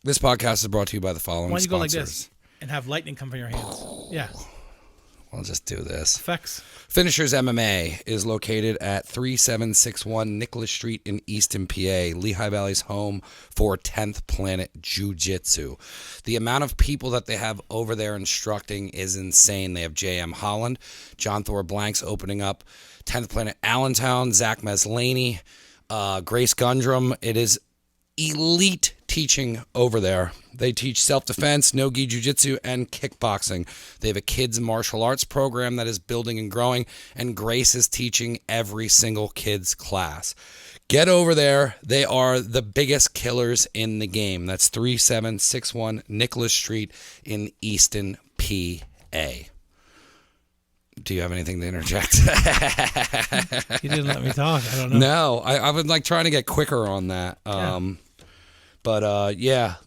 This podcast is brought to you by the following Why don't you go like sponsors. this and have lightning come from your hands? Yeah. I'll just do this. Effects. Finishers MMA is located at 3761 Nicholas Street in Easton, PA, Lehigh Valley's home for 10th Planet Jiu-Jitsu. The amount of people that they have over there instructing is insane. They have J.M. Holland, John Thor Blanks opening up 10th Planet Allentown, Zach Meslaney, Grace Gundrum. It is elite teaching over there. They teach self-defense, no-gi jiu-jitsu, and kickboxing. They have a kids martial arts program that is building and growing, and Grace is teaching every single kids class. Get over there. They are the biggest killers in the game. That's 3761 Nicholas Street in Easton, PA. Do you have anything to interject? You didn't let me talk. I don't know. No, I would like trying to get quicker on that. But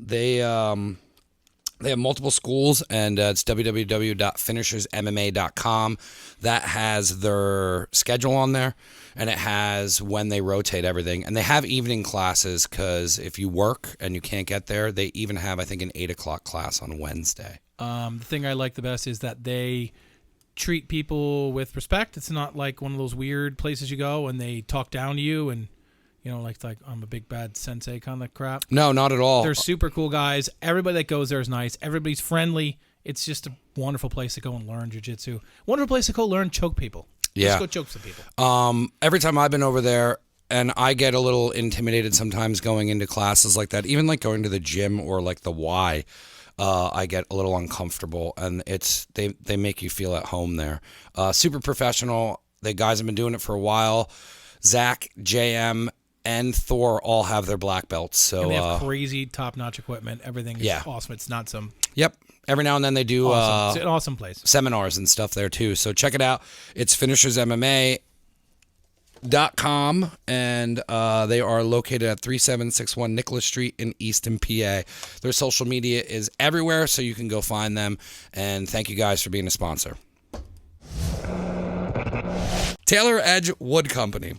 they have multiple schools, and it's www.finishersmma.com. That has their schedule on there, and it has when they rotate everything. And they have evening classes because if you work and you can't get there, they even have, I think, an 8 o'clock class on Wednesday. The thing I like the best is that they treat people with respect. It's not like one of those weird places you go and they talk down to you and, you know, like I'm a big bad sensei kind of crap. No, not at all. They're super cool guys. Everybody that goes there is nice. Everybody's friendly. It's just a wonderful place to go and learn jiu-jitsu. Wonderful place to go learn choke people. Yeah. Just go choke some people. Every time I've been over there, and I get a little intimidated sometimes going into classes like that, even like going to the gym or like the Y, I get a little uncomfortable, and they make you feel at home there. Super professional. The guys have been doing it for a while. Zach, JM, and Thor all have their black belts. So and they have crazy top-notch equipment. Everything is awesome. It's not some... Yep. Every now and then they do awesome. It's an awesome place. Seminars and stuff there too. So check it out. It's finishersmma.com, and they are located at 3761 Nicholas Street in Easton, PA. Their social media is everywhere, so you can go find them. And thank you guys for being a sponsor. Taylor Edge Wood Company.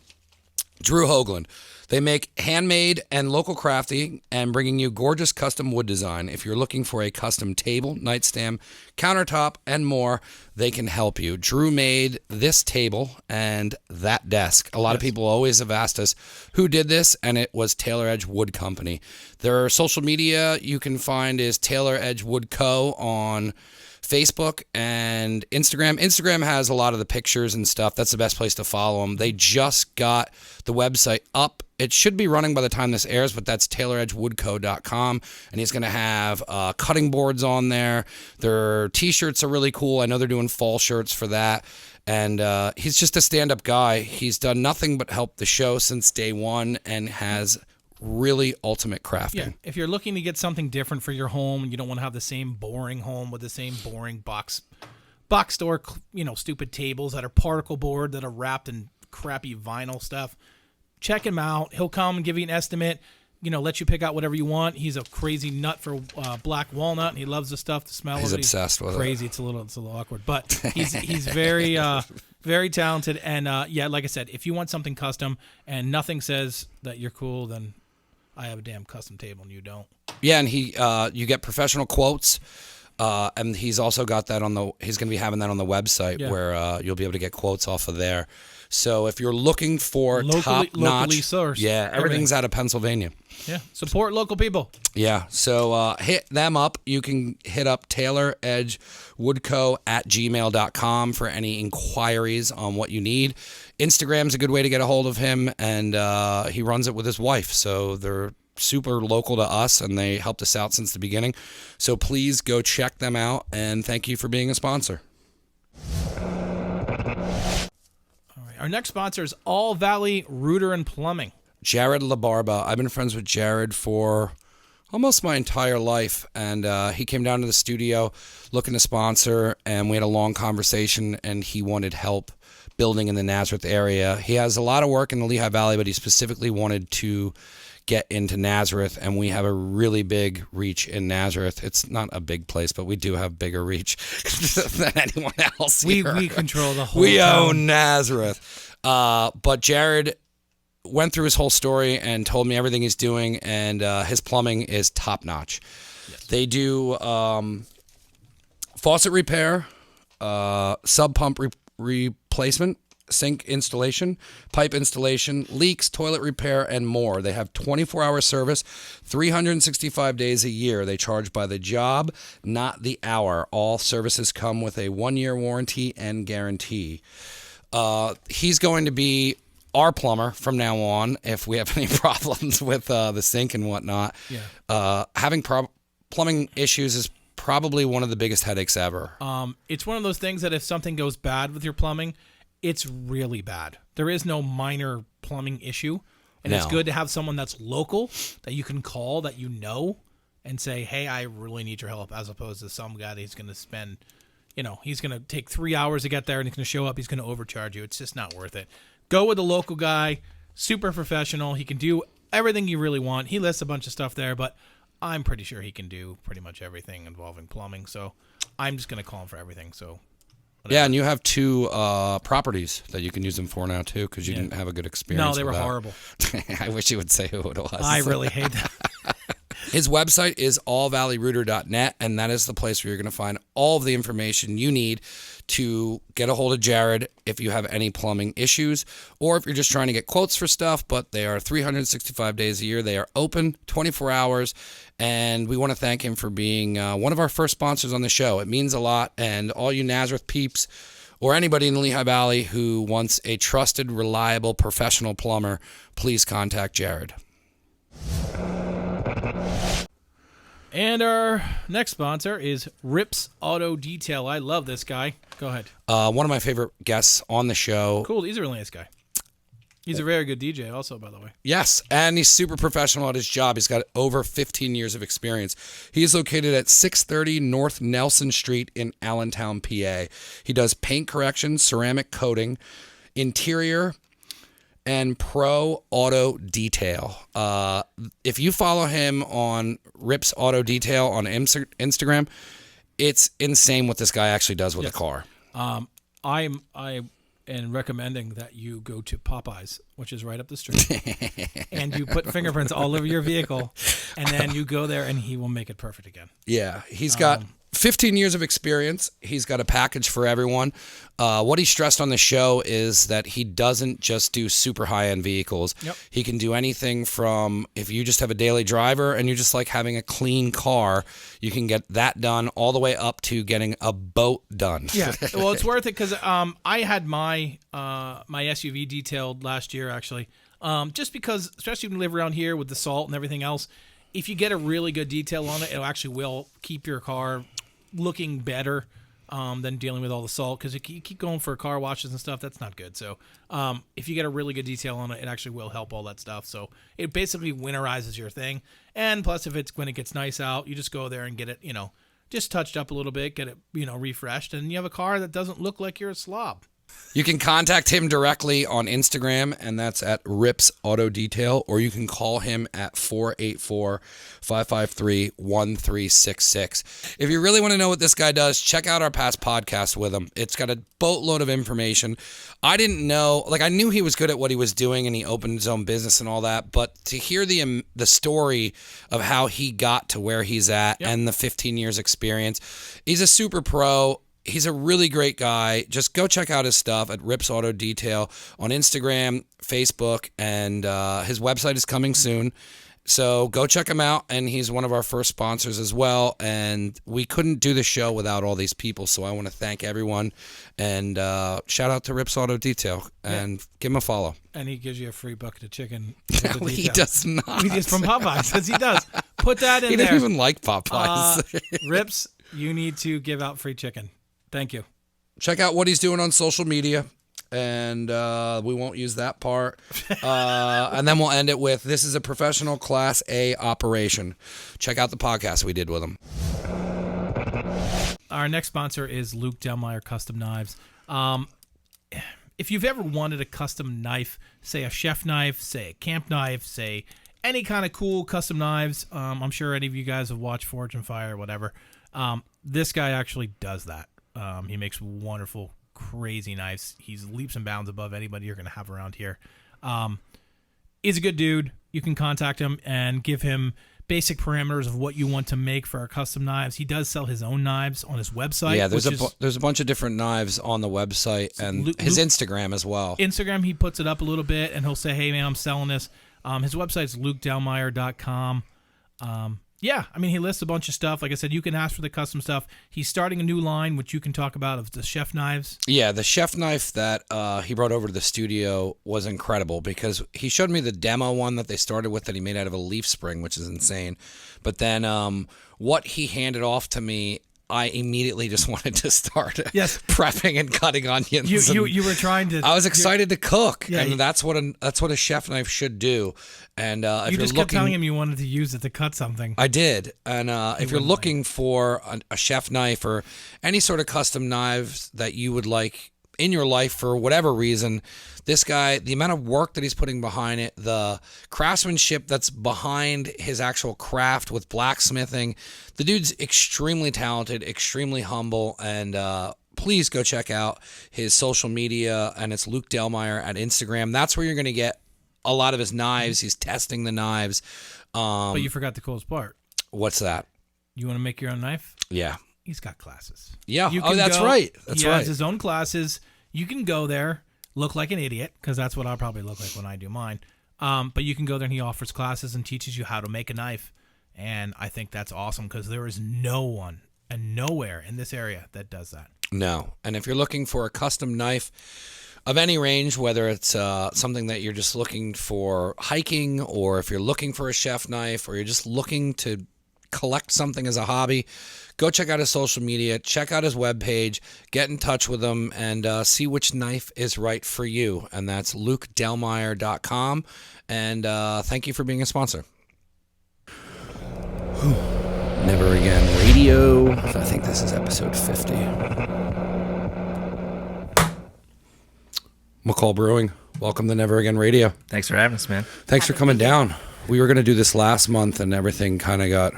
Drew Hoagland. They make handmade and local crafting and bringing you gorgeous custom wood design. If you're looking for a custom table, nightstand, countertop, and more, they can help you. Drew made this table and that desk. A lot of people always have asked us who did this, and it was Taylor Edge Wood Company. Their social media you can find is Taylor Edge Wood Co. on Facebook and Instagram. Instagram has a lot of the pictures and stuff. That's the best place to follow them. They just got the website up. It should be running by the time this airs, but that's tayloredgewoodco.com, and he's going to have cutting boards on there. Their T-shirts are really cool. I know they're doing fall shirts for that, and he's just a stand-up guy. He's done nothing but help the show since day one and has really ultimate crafting. Yeah, if you're looking to get something different for your home and you don't want to have the same boring home with the same boring box store, stupid tables that are particle board that are wrapped in crappy vinyl stuff, check him out. He'll come and give you an estimate, let you pick out whatever you want. He's a crazy nut for black walnut, and he loves the stuff, the smell He's of it. Obsessed with crazy. it. It's a little awkward, but he's very very talented. And like I said, if you want something custom and nothing says that you're cool, then I have a damn custom table and you don't. Yeah, and you get professional quotes, and he's also got that he's going to be having that on the website where you'll be able to get quotes off of there. So if you're looking for top-notch, locally sourced. Yeah, everything's out of Pennsylvania. Yeah, support local people. Yeah, so hit them up. You can hit up tayloredgewoodco@gmail.com for any inquiries on what you need. Instagram's a good way to get a hold of him, and he runs it with his wife, so they're super local to us, and they helped us out since the beginning. So please go check them out, and thank you for being a sponsor. All right, our next sponsor is All Valley Rooter and Plumbing. Jared LaBarba. I've been friends with Jared for almost my entire life, and he came down to the studio looking to sponsor, and we had a long conversation, and he wanted help building in the Nazareth area. He has a lot of work in the Lehigh Valley, but he specifically wanted to get into Nazareth, and we have a really big reach in Nazareth. It's not a big place, but we do have bigger reach than anyone else here. We control the whole We town. own Nazareth. But Jared went through his whole story and told me everything he's doing, and his plumbing is top notch. Yes. They do faucet repair, sub pump replacement, sink installation, pipe installation, leaks, toilet repair, and more. They have 24-hour service, 365 days a year. They charge by the job, not the hour. All services come with a 1-year warranty and guarantee. He's going to be our plumber from now on if we have any problems with the sink and whatnot. Yeah. Having plumbing issues is probably one of the biggest headaches ever. It's one of those things that if something goes bad with your plumbing, it's really bad. There is no minor plumbing issue. And it's good to have someone that's local that you can call, that you know, and say, hey, I really need your help, as opposed to some guy that he's going to spend, he's going to take 3 hours to get there and he's going to show up. He's going to overcharge you. It's just not worth it. Go with a local guy, super professional. He can do everything you really want. He lists a bunch of stuff there, but I'm pretty sure he can do pretty much everything involving plumbing. So I'm just going to call him for everything. So. Whatever. Yeah, and you have 2 properties that you can use them for now, too, because you didn't have a good experience. No, they were horrible. I wish you would say who it was. I really hate that. His website is allvalleyrouter.net, and that is the place where you're going to find all of the information you need to get a hold of Jared if you have any plumbing issues, or if you're just trying to get quotes for stuff. But they are 365 days a year. They are open 24 hours, and we want to thank him for being one of our first sponsors on the show. It means a lot, and all you Nazareth peeps or anybody in the Lehigh Valley who wants a trusted, reliable, professional plumber, please contact Jared. And our next sponsor is Rips Auto Detail. I love this guy. Go ahead. One of my favorite guests on the show. Cool. He's a really nice guy. He's a very good DJ also, by the way. Yes, and he's super professional at his job. He's got over 15 years of experience. He's located at 630 North Nelson Street in Allentown, PA. He does paint correction, ceramic coating, interior, and pro auto detail. If you follow him on Rips Auto Detail on Instagram, it's insane what this guy actually does with a car. I am recommending that you go to Popeyes, which is right up the street, and you put fingerprints all over your vehicle, and then you go there, and he will make it perfect again. Yeah, he's got 15 years of experience. He's got a package for everyone. What he stressed on the show is that he doesn't just do super high-end vehicles. Yep. He can do anything from, if you just have a daily driver and you just like having a clean car, you can get that done, all the way up to getting a boat done. Yeah, well, it's worth it because I had my SUV detailed last year, actually, just because, especially when you live around here with the salt and everything else, if you get a really good detail on it, it actually will keep your car looking better than dealing with all the salt, because you keep going for car washes and stuff. That's not good. So if you get a really good detail on it, it actually will help all that stuff. So it basically winterizes your thing. And plus, when it gets nice out, you just go there and get it, just touched up a little bit, get it, refreshed, and you have a car that doesn't look like you're a slob. You can contact him directly on Instagram, and that's at Rips Auto Detail, or you can call him at 484-553-1366. If you really want to know what this guy does, check out our past podcast with him. It's got a boatload of information. I didn't know, I knew he was good at what he was doing, and he opened his own business and all that, but to hear the story of how he got to where he's at and the 15 years experience, he's a super pro. He's a really great guy. Just go check out his stuff at Rips Auto Detail on Instagram, Facebook, and his website is coming soon. So go check him out, and he's one of our first sponsors as well. And we couldn't do the show without all these people, so I want to thank everyone. And shout out to Rips Auto Detail, and give him a follow. And he gives you a free bucket of chicken. No, he does not. He's from Popeyes, says he does. Put that in there. He doesn't even like Popeyes. Rips, you need to give out free chicken. Thank you. Check out what he's doing on social media, and we won't use that part. And then we'll end it with, this is a professional Class A operation. Check out the podcast we did with him. Our next sponsor is Luke Delmeyer Custom Knives. If you've ever wanted a custom knife, say a chef knife, say a camp knife, say any kind of cool custom knives, I'm sure any of you guys have watched Forge and Fire or whatever, this guy actually does that. He makes wonderful, crazy knives. He's leaps and bounds above anybody you're going to have around here. He's a good dude. You can contact him and give him basic parameters of what you want to make for our custom knives. He does sell his own knives on his website. Yeah, there's a bunch of different knives on the website and his Instagram as well. Instagram, he puts it up a little bit, and he'll say, hey, man, I'm selling this. His website's lukedelmeyer.com. Yeah, I mean, he lists a bunch of stuff. Like I said, you can ask for the custom stuff. He's starting a new line, which you can talk about, of the chef knives. Yeah, the chef knife that he brought over to the studio was incredible because he showed me the demo one that they started with that he made out of a leaf spring, which is insane. But then what he handed off to me, I immediately just wanted to start prepping and cutting onions. You were trying to. I was excited to cook, and that's what a chef knife should do. And if you you're just kept telling him you wanted to use it to cut something. I did. And if you're looking for a chef knife or any sort of custom knives that you would like in your life for whatever reason, this guy, the amount of work that he's putting behind it, the craftsmanship that's behind his actual craft with blacksmithing, the dude's extremely talented, extremely humble, and please go check out his social media, and it's Luke Delmeyer at Instagram. That's where you're going to get a lot of his knives. He's testing the knives. But you forgot the coolest part. What's that? You want to make your own knife? Yeah. He's got classes. Yeah. That's right. He has his own classes. You can go there, look like an idiot, because that's what I'll probably look like when I do mine. But you can go there, and he offers classes and teaches you how to make a knife. And I think that's awesome because there is no one and nowhere in this area that does that. No. And if you're looking for a custom knife of any range, whether it's something that you're just looking for hiking, or if you're looking for a chef knife, or you're just looking to collect something as a hobby, go check out his social media, check out his webpage, get in touch with him, and see which knife is right for you. And that's lukedelmeyer.com. And thank you for being a sponsor. Never Again Radio. I think this is episode 50. McCall Brewing, welcome to Never Again Radio. Thanks for having us, man. Thanks for coming down. We were going to do this last month, and everything kind of got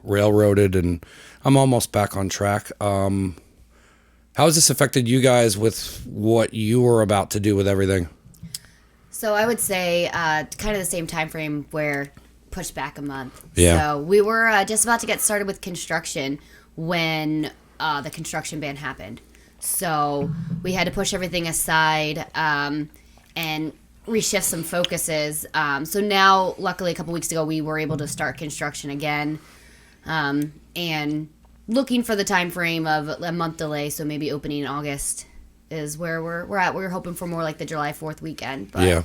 railroaded, and I'm almost back on track. How has this affected you guys with what you were about to do with everything? So I would say kind of the same time frame where pushed back a month. Yeah. So we were just about to get started with construction when the construction ban happened. So we had to push everything aside and reshift some focuses. So now, luckily, a couple weeks ago, we were able to start construction again. And looking for the time frame of a month delay, so maybe opening in August is where we're at. We're hoping for more like the July 4th weekend. But, yeah.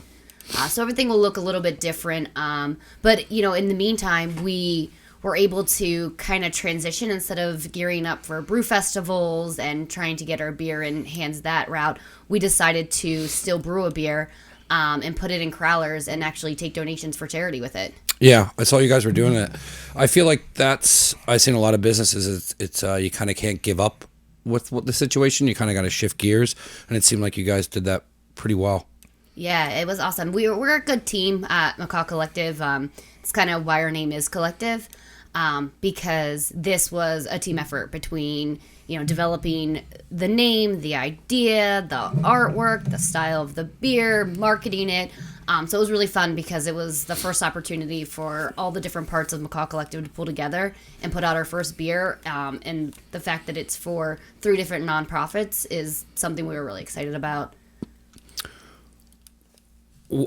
So everything will look a little bit different. But, in the meantime, we were able to kind of transition instead of gearing up for brew festivals and trying to get our beer in hands that route. We decided to still brew a beer and put it in crowlers and actually take donations for charity with it. Yeah, I saw you guys were doing it. I feel like I've seen a lot of businesses, it's you kind of can't give up with what the situation. You kind of got to shift gears, and it seemed like you guys did that pretty well. Yeah, it was awesome. We're a good team at McCall Collective. It's kind of why our name is Collective, because this was a team effort between, developing the name, the idea, the artwork, the style of the beer, marketing it. So it was really fun because it was the first opportunity for all the different parts of McCall Collective to pull together and put out our first beer. And the fact that it's for 3 different nonprofits is something we were really excited about.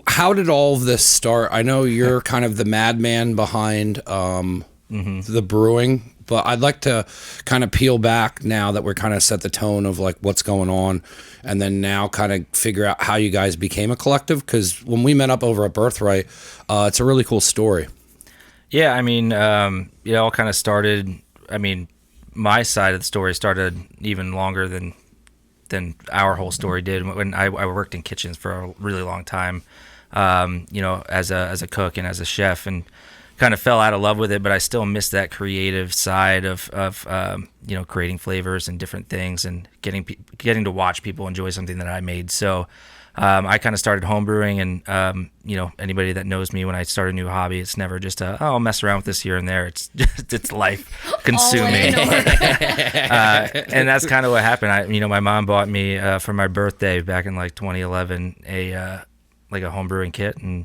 How did all of this start? I know you're kind of the madman behind the brewing, but I'd like to kind of peel back now that we're kind of set the tone of like what's going on, and then now kind of figure out how you guys became a collective, because when we met up over at Birthright, it's a really cool story. Yeah, I mean, it all kind of started, my side of the story started even longer than our whole story did. When I worked in kitchens for a really long time, as a cook and as a chef, and kind of fell out of love with it, but I still miss that creative side of creating flavors and different things, and getting to watch people enjoy something that I made. So I kind of started homebrewing, and anybody that knows me, when I start a new hobby, it's never just I'll mess around with this here and there. It's just, it's life consuming. And that's kind of what happened. My mom bought me for my birthday back in like 2011 a homebrewing kit, and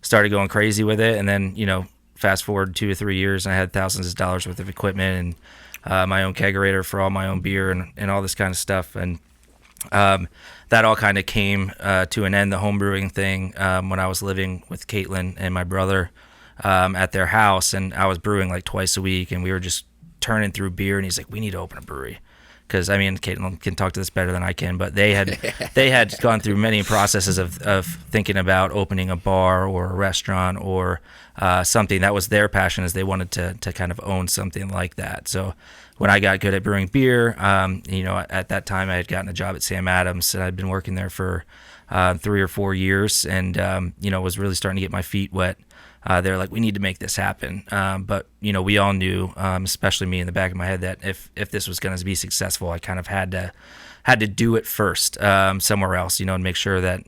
started going crazy with it. And then, fast forward 2 or 3 years, and I had thousands of dollars worth of equipment and my own kegerator for all my own beer and all this kind of stuff. And that all kind of came to an end, the home brewing thing, when I was living with Caitlin and my brother at their house, and I was brewing like twice a week, and we were just turning through beer, and he's like, we need to open a brewery. Because, Caitlin can talk to this better than I can, but they had gone through many processes of thinking about opening a bar or a restaurant or something. That was their passion, is they wanted to kind of own something like that. So when I got good at brewing beer, at that time I had gotten a job at Sam Adams, and I'd been working there for 3 or 4 years, and was really starting to get my feet wet. They're like, we need to make this happen. But we all knew, especially me in the back of my head, that if this was going to be successful, I kind of had to do it first somewhere else, and make sure that,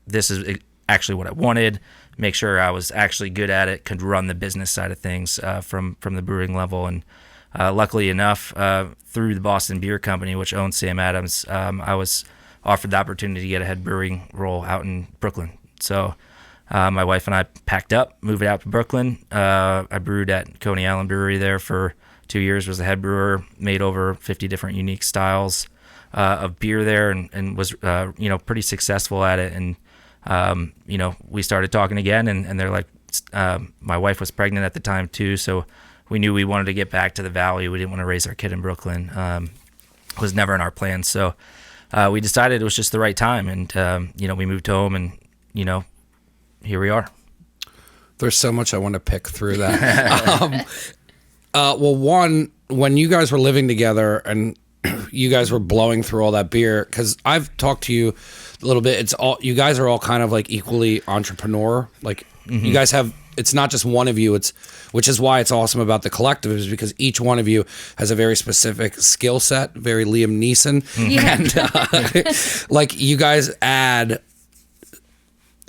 this is actually what I wanted, make sure I was actually good at it, could run the business side of things from the brewing level. And luckily enough, through the Boston Beer Company, which owns Sam Adams, I was offered the opportunity to get a head brewing role out in Brooklyn. So my wife and I packed up, moved out to Brooklyn. I brewed at Coney Island Brewery there for 2 years, was the head brewer, made over 50 different unique styles of beer there, and was, pretty successful at it. And, we started talking again, and they're like, my wife was pregnant at the time too, so we knew we wanted to get back to the Valley. We didn't want to raise our kid in Brooklyn. It was never in our plans. So we decided it was just the right time, and, we moved home, and, here we are. There's so much I want to pick through that. Well, one, when you guys were living together and you guys were blowing through all that beer, because I've talked to you a little bit. You guys are all kind of like equally entrepreneur. Like you guys have, it's not just one of you. Which is why it's awesome about the collective, is because each one of you has a very specific skill set, very Liam Neeson, and like you guys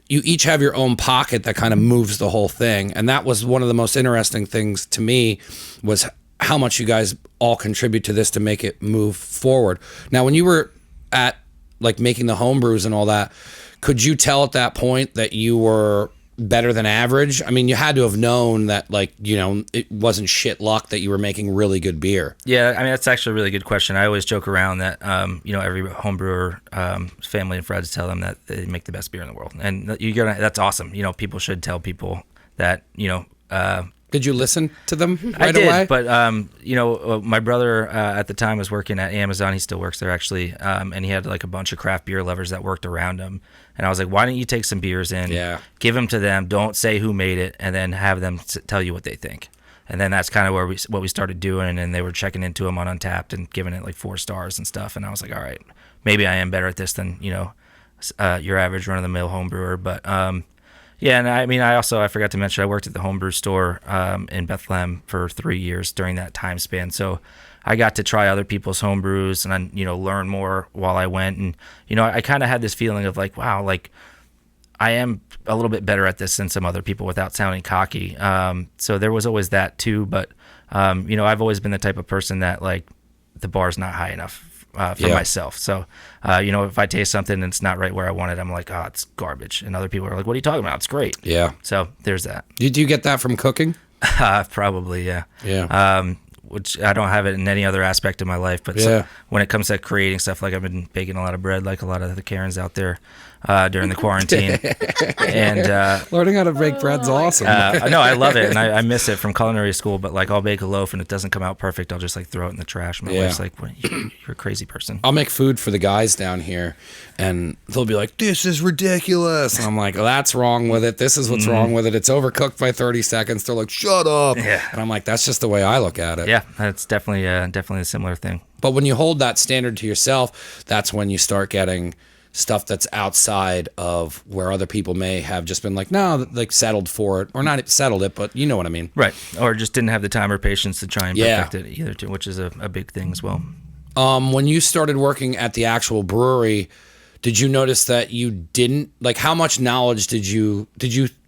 you each have your own pocket that kind of moves the whole thing. And that was one of the most interesting things to me, was how much you guys all contribute to this to make it move forward. Now, when you were at like making the home brews and all that, could you tell at that point that you were better than average? I mean, you had to have known that, like, it wasn't shit luck that you were making really good beer. Yeah, that's actually a really good question. I always joke around that, every home brewer, family and friends tell them that they make the best beer in the world. And that's awesome. People should tell people that, Did you listen to them right I did, away? But, my brother at the time was working at Amazon. He still works there, actually. And he had like a bunch of craft beer lovers that worked around him. And I was like, why don't you take some beers in, give them to them, don't say who made it, and then have them tell you what they think. And then that's kind of what we started doing. And they were checking into them on Untapped and giving it like 4 stars and stuff. And I was like, all right, maybe I am better at this than, your average run-of-the-mill home brewer. But, yeah, and I forgot to mention, I worked at the homebrew store in Bethlehem for 3 years during that time span. So I got to try other people's homebrews and, learn more while I went. And, I kind of had this feeling of like, wow, like I am a little bit better at this than some other people without sounding cocky. So there was always that too. But, I've always been the type of person that like the bar's not high enough for myself. So, if I taste something and it's not right where I want it, I'm like, oh, it's garbage. And other people are like, what are you talking about? It's great. Yeah. So there's that. Did you get that from cooking? Probably, yeah. Yeah. Which I don't have it in any other aspect of my life. But so when it comes to creating stuff, like I've been baking a lot of bread, like a lot of the Karens out there during the quarantine. And learning how to bake bread's awesome. No, I love it, and I miss it from culinary school. But like, I'll bake a loaf and it doesn't come out perfect, I'll just like throw it in the trash. My wife's like, you're a crazy person. I'll make food for the guys down here, and they'll be like, this is ridiculous. And I'm like, oh, that's wrong with it. This is what's wrong with it. It's overcooked by 30 seconds. They're like, shut up. Yeah. And I'm like, that's just the way I look at it. Yeah, that's definitely a similar thing. But when you hold that standard to yourself, that's when you start getting stuff that's outside of where other people may have just been like, no, like settled for it, or not settled it, but you know what I mean. Right. Or just didn't have the time or patience to try and perfect it either, too, which is a big thing as well. When you started working at the actual brewery, did you notice that you didn't, like, how much knowledge did you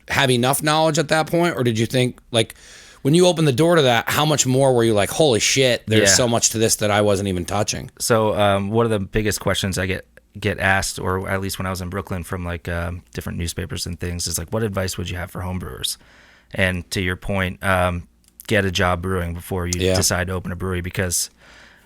have enough knowledge at that point? Or did you think, like, when you opened the door to that, how much more were you like, holy shit, there's so much to this that I wasn't even touching? So one of the biggest questions I get get asked, or at least when I was in Brooklyn, from like different newspapers and things, is like, what advice would you have for home brewers? And to your point, get a job brewing before you decide to open a brewery, because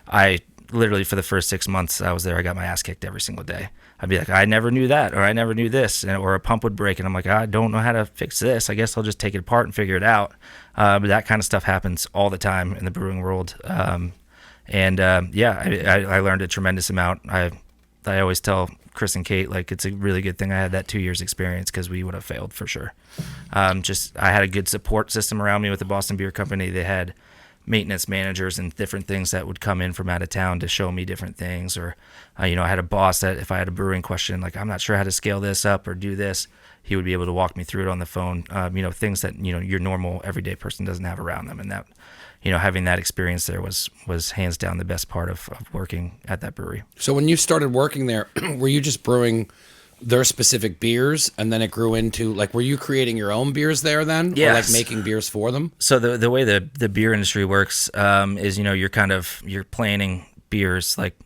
I literally, for the first 6 months I was there, I got my ass kicked every single day. I'd be like, I never knew that, or I never knew this, or a pump would break, and I'm like, I don't know how to fix this. I guess I'll just take it apart and figure it out. But that kind of stuff happens all the time in the brewing world. I learned a tremendous amount. I always tell Chris and Kate, like, it's a really good thing I had that 2 years experience, because we would have failed for sure. I had a good support system around me with the Boston Beer Company. They had maintenance managers and different things that would come in from out of town to show me different things, or I had a boss that if I had a brewing question, like, I'm not sure how to scale this up or do this, he would be able to walk me through it on the phone. Things that your normal everyday person doesn't have around them, and that having that experience there was hands down the best part of working at that brewery. So when you started working there, were you just brewing their specific beers, and then it grew into, like, were you creating your own beers there then? Yes. Or like making beers for them? So the way the beer industry works is, you're planning beers, like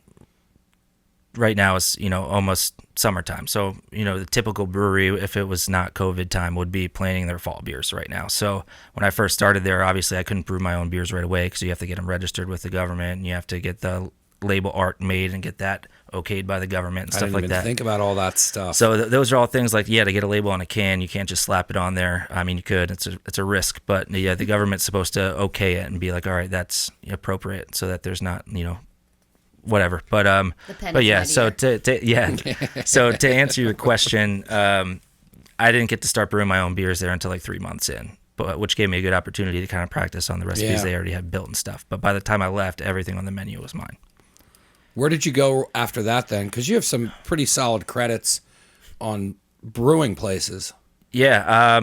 right now is, almost summertime. So, the typical brewery, if it was not COVID time, would be planning their fall beers right now. So when I first started there, obviously I couldn't brew my own beers right away, because you have to get them registered with the government, and you have to get the label art made and get that okayed by the government and stuff like that. I didn't even think about all that stuff. So those are all things like, to get a label on a can, you can't just slap it on there. I mean, you could, it's a risk, but the government's supposed to okay it and be like, all right, that's appropriate, so that there's not, whatever. But yeah, so so to answer your question, I didn't get to start brewing my own beers there until like 3 months in, but which gave me a good opportunity to kind of practice on the recipes they already had built and stuff. But by the time I left, everything on the menu was mine. Where did you go after that then? Because you have some pretty solid credits on brewing places. Yeah.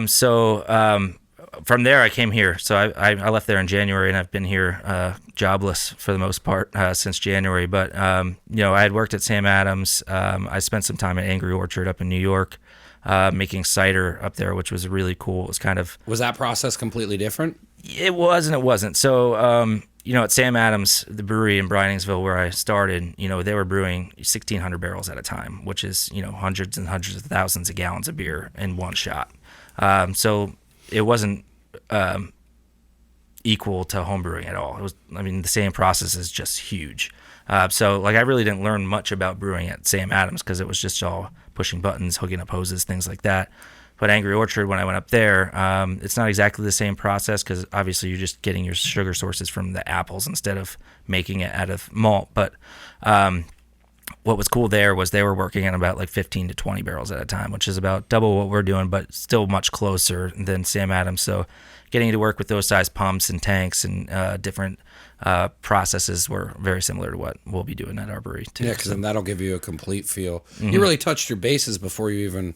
From there, I came here. So I left there in January, and I've been here jobless for the most part since January. But, I had worked at Sam Adams. I spent some time at Angry Orchard up in New York, making cider up there, which was really cool. It was kind of... Was that process completely different? It was and it wasn't. So, at Sam Adams, the brewery in Briningsville where I started, they were brewing 1,600 barrels at a time, which is, hundreds and hundreds of thousands of gallons of beer in one shot. So it wasn't equal to home brewing at all. It was, the same process is just huge. So I really didn't learn much about brewing at Sam Adams, because it was just all pushing buttons, hooking up hoses, things like that. But Angry Orchard, when I went up there, it's not exactly the same process, because obviously you're just getting your sugar sources from the apples instead of making it out of malt. But what was cool there was they were working on about like 15 to 20 barrels at a time, which is about double what we're doing, but still much closer than Sam Adams. So getting to work with those size pumps and tanks and different processes were very similar to what we'll be doing at our brewery too. Yeah, because then that'll give you a complete feel. Mm-hmm. You really touched your bases before you even...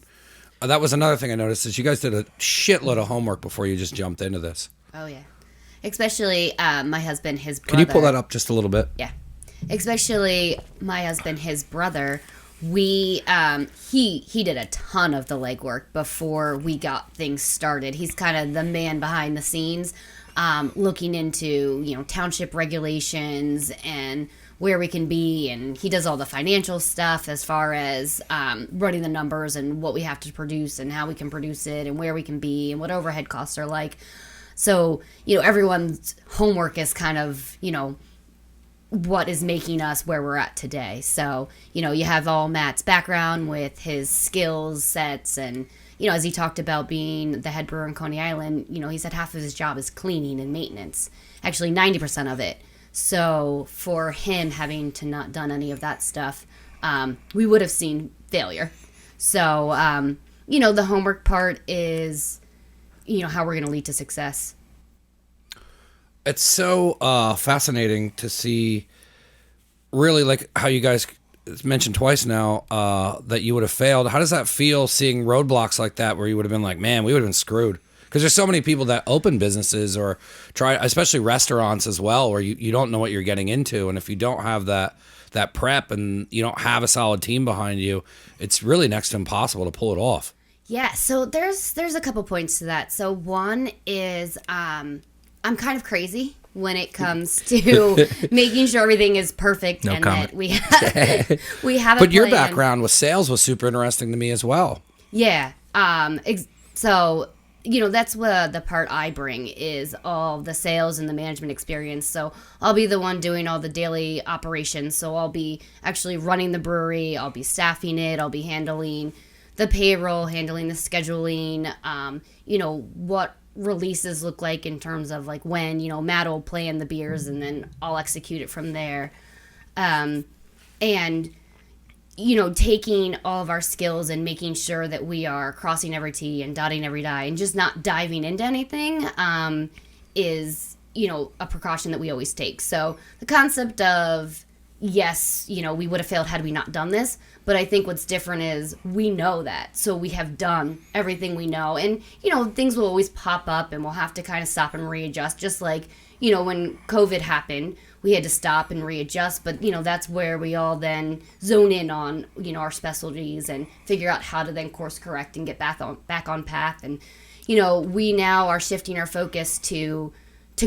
that was another thing I noticed, is you guys did a shitload of homework before you just jumped into this. Oh, yeah. Especially my husband, his brother. Can you pull that up just a little bit? Yeah. Especially my husband, his brother. He did a ton of the legwork before we got things started. He's kind of the man behind the scenes, looking into, township regulations and where we can be, and he does all the financial stuff as far as running the numbers and what we have to produce and how we can produce it and where we can be and what overhead costs are like. So, everyone's homework is kind of, what is making us where we're at today. So, you have all Matt's background with his skills sets, and, as he talked about being the head brewer in Coney Island, he said half of his job is cleaning and maintenance. Actually, 90% of it. So for him having to not done any of that stuff, we would have seen failure. So, the homework part is, how we're going to lead to success. It's so fascinating to see, really, like how you guys mentioned twice now that you would have failed. How does that feel, seeing roadblocks like that, where you would have been like, man, we would have been screwed? Because there's so many people that open businesses or try, especially restaurants as well, where you don't know what you're getting into. And if you don't have that prep and you don't have a solid team behind you, it's really next to impossible to pull it off. Yeah, so there's a couple points to that. So one is I'm kind of crazy when it comes to making sure everything is perfect No and comment. that we have a But your plan. background with sales was super interesting to me as well. Yeah. So, that's what the part I bring is all the sales and the management experience. So I'll be the one doing all the daily operations. So I'll be actually running the brewery. I'll be staffing it. I'll be handling the payroll, handling the scheduling, what releases look like in terms of like when, Matt will plan the beers and then I'll execute it from there. And taking all of our skills and making sure that we are crossing every T and dotting every I and just not diving into anything is, a precaution that we always take. So the concept of, yes, we would have failed had we not done this. But I think what's different is we know that. So we have done everything we know. And, things will always pop up and we'll have to kind of stop and readjust. Just like, when COVID happened, we had to stop and readjust, but that's where we all then zone in on our specialties and figure out how to then course correct and get back on path. And we now are shifting our focus to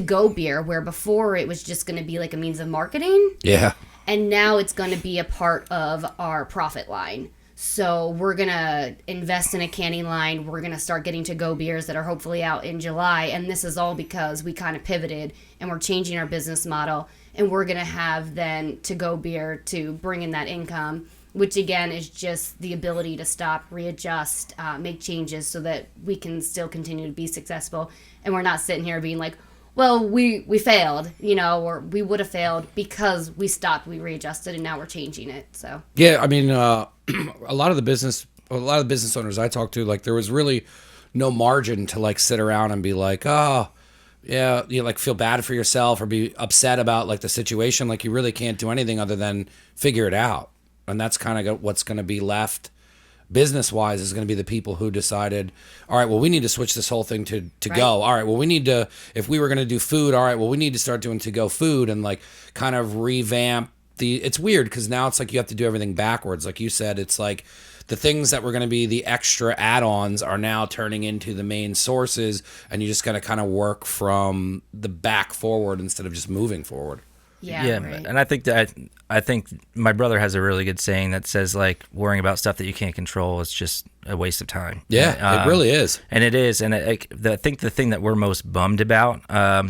go beer, where before it was just going to be like a means of marketing. Yeah. And now it's going to be a part of our profit line. So we're going to invest in a canning line. We're going to start getting to-go beers that are hopefully out in July. And this is all because we kind of pivoted and we're changing our business model. And we're going to have then to-go beer to bring in that income, which again is just the ability to stop, readjust, make changes so that we can still continue to be successful. And we're not sitting here being like, well, we failed, or we would have failed because we stopped, we readjusted, and now we're changing it. So Yeah, I mean, a lot of the business owners I talked to, like, there was really no margin to like sit around and be like, oh, yeah, you like feel bad for yourself or be upset about like the situation. Like, you really can't do anything other than figure it out, and that's kind of what's going to be left. Business wise is going to be the people who decided, all right, well, we need to switch this whole thing to Right. go. All right, well, we need to, if we were going to do food, all right, well, we need to start doing to go food and like kind of revamp it's weird because now it's like you have to do everything backwards. Like you said, it's like the things that were going to be the extra add-ons are now turning into the main sources, and you just got to kind of work from the back forward instead of just moving forward. yeah, right. And I think my brother has a really good saying that says like worrying about stuff that you can't control is just a waste of time. Yeah, it really is. And it is. And I think the thing that we're most bummed about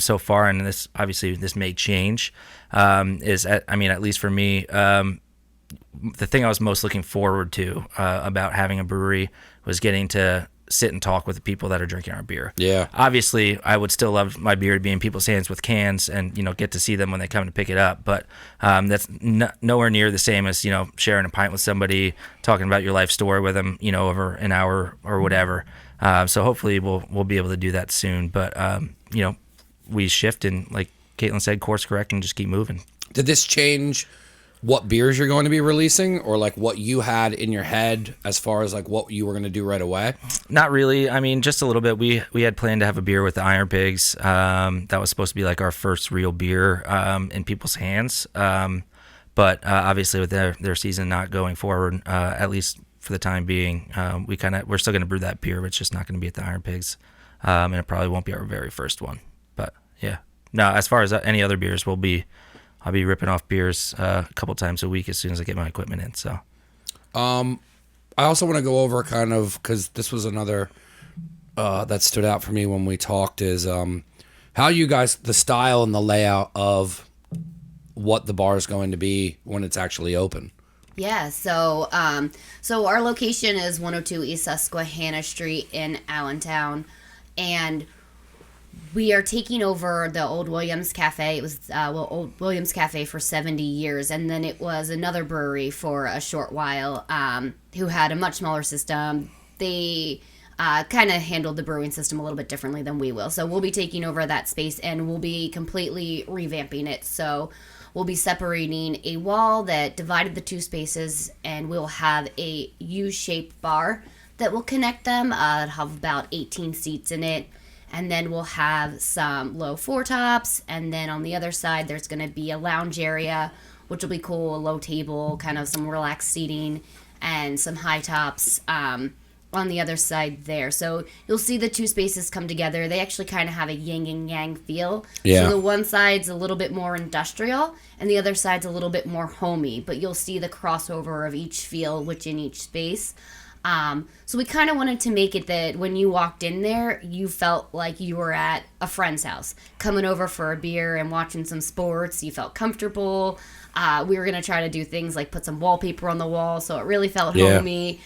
so far, and this obviously this may change, is at least for me, the thing I was most looking forward to about having a brewery was getting to sit and talk with the people that are drinking our beer. Yeah. Obviously, I would still love my beer to be in people's hands with cans and, get to see them when they come to pick it up. But that's nowhere near the same as, sharing a pint with somebody, talking about your life story with them, over an hour or whatever. So hopefully we'll be able to do that soon. But, we shift and, like Caitlin said, course correct and just keep moving. Did this change what beers you're going to be releasing, or like what you had in your head as far as like what you were going to do right away? Not really. I mean, just a little bit. We had planned to have a beer with the Iron Pigs. That was supposed to be like our first real beer in people's hands. But obviously with their season not going forward, at least for the time being, we're still going to brew that beer, but it's just not going to be at the Iron Pigs. And it probably won't be our very first one. But yeah. Now, as far as any other beers, I'll be ripping off beers a couple times a week as soon as I get my equipment in. So, I also want to go over kind of, because this was another that stood out for me when we talked, is how you guys, the style and the layout of what the bar is going to be when it's actually open. Yeah, so our location is 102 East Susquehanna Street in Allentown, and we are taking over the old Williams Cafe. It was old Williams Cafe for 70 years, and then it was another brewery for a short while who had a much smaller system. They kind of handled the brewing system a little bit differently than we will. So we'll be taking over that space, and we'll be completely revamping it. So we'll be separating a wall that divided the two spaces, and we'll have a U-shaped bar that will connect them. It'll have about 18 seats in it. And then we'll have some low four tops. And then on the other side, there's going to be a lounge area, which will be cool, a low table, kind of some relaxed seating, and some high tops. on the other side there. So you'll see the two spaces come together. They actually kind of have a yin and yang feel. Yeah. So the one side's a little bit more industrial and the other side's a little bit more homey, but you'll see the crossover of each feel within each space. So we kind of wanted to make it that when you walked in there, you felt like you were at a friend's house, coming over for a beer and watching some sports. You felt comfortable. We were going to try to do things like put some wallpaper on the wall so it really felt homey.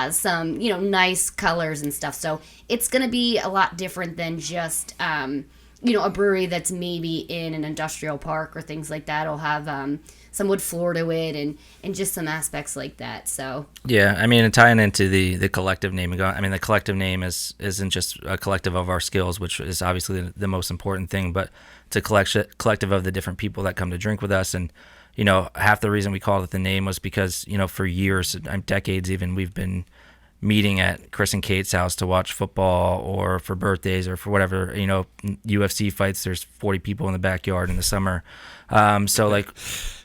Some, nice colors and stuff. So it's going to be a lot different than just, a brewery that's maybe in an industrial park or things like that. It'll have some wood floor to it and just some aspects like that. So yeah, I mean, and tying into the collective name, the collective name isn't just a collective of our skills, which is obviously the most important thing, but it's a collective of the different people that come to drink with us. And half the reason we called it the name was because for years, decades even, we've been meeting at Chris and Kate's house to watch football or for birthdays or for whatever, UFC fights. There's 40 people in the backyard in the summer. So like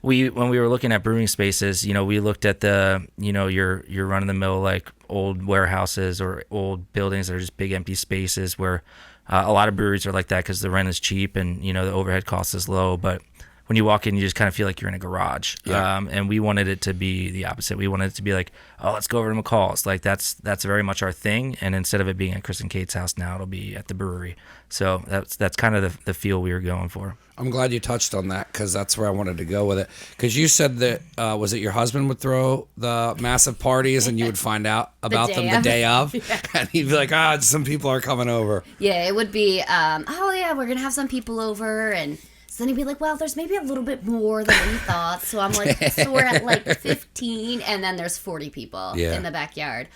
when we were looking at brewing spaces, we looked at the, your run of the mill, like old warehouses or old buildings that are just big empty spaces where a lot of breweries are like that because the rent is cheap and, the overhead cost is low. But when you walk in, you just kind of feel like you're in a garage. Yeah. And we wanted it to be the opposite. We wanted it to be like, oh, let's go over to McCall's. Like that's very much our thing. And instead of it being at Chris and Kate's house, now it'll be at the brewery. So that's kind of the feel we were going for. I'm glad you touched on that because that's where I wanted to go with it. Because you said that, was it your husband would throw the massive parties and you would find out about them the day of? Yeah. And he'd be like, some people are coming over. Yeah, it would be, we're going to have some people over. And so then he'd be like, well, there's maybe a little bit more than we thought. So I'm like, so we're at like 15 and then there's 40 people in the backyard.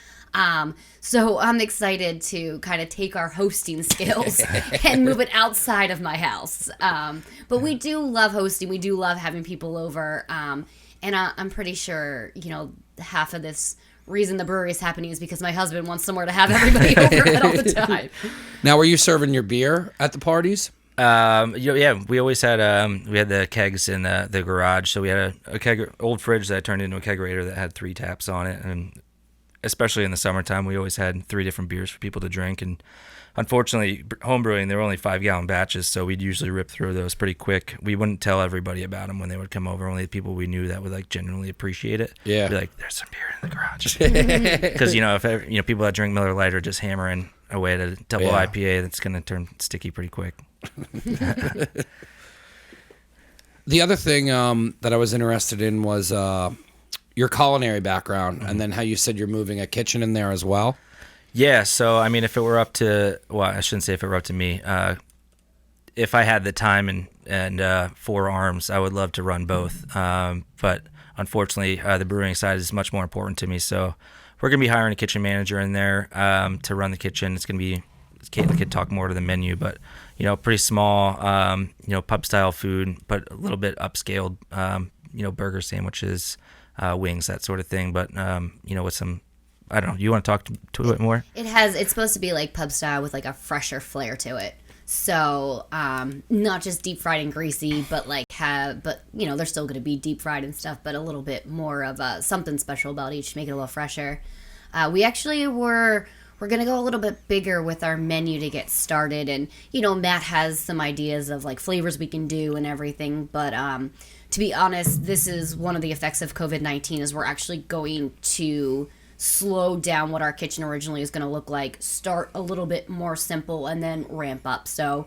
So I'm excited to kind of take our hosting skills and move it outside of my house. But we do love hosting. We do love having people over. And I'm pretty sure, half of this reason the brewery is happening is because my husband wants somewhere to have everybody over at all the time. Now, were you serving your beer at the parties? We always had we had the kegs in the garage. So we had a old fridge that turned into a kegerator that had 3 taps on it, and especially in the summertime, we always had 3 different beers for people to drink. And unfortunately, homebrewing, they were only 5-gallon batches, so we'd usually rip through those pretty quick. We wouldn't tell everybody about them when they would come over. Only the people we knew that would like genuinely appreciate it. Yeah, be like, there's some beer in the garage. Because if people that drink Miller Lite are just hammering away at a double IPA, that's gonna turn sticky pretty quick. The other thing that I was interested in was your culinary background, and then how you said you're moving a kitchen in there as well. Yeah, so I mean, if it were up to, well, I shouldn't say if it were up to me. If I had the time and 4 arms, I would love to run both. But unfortunately, the brewing side is much more important to me. So we're gonna be hiring a kitchen manager in there to run the kitchen. It's gonna be, Caitlin could talk more to the menu, but pretty small, pub style food, but a little bit upscaled, burger sandwiches, wings, that sort of thing. But with some, I don't know. You want to talk to it more? It's supposed to be like pub style with like a fresher flair to it. So not just deep fried and greasy, but they're still going to be deep fried and stuff, but a little bit more of something special about each to make it a little fresher. We actually we're going to go a little bit bigger with our menu to get started. And, Matt has some ideas of like flavors we can do and everything. But to be honest, this is one of the effects of COVID-19 is we're actually going to slow down what our kitchen originally is going to look like, start a little bit more simple and then ramp up. So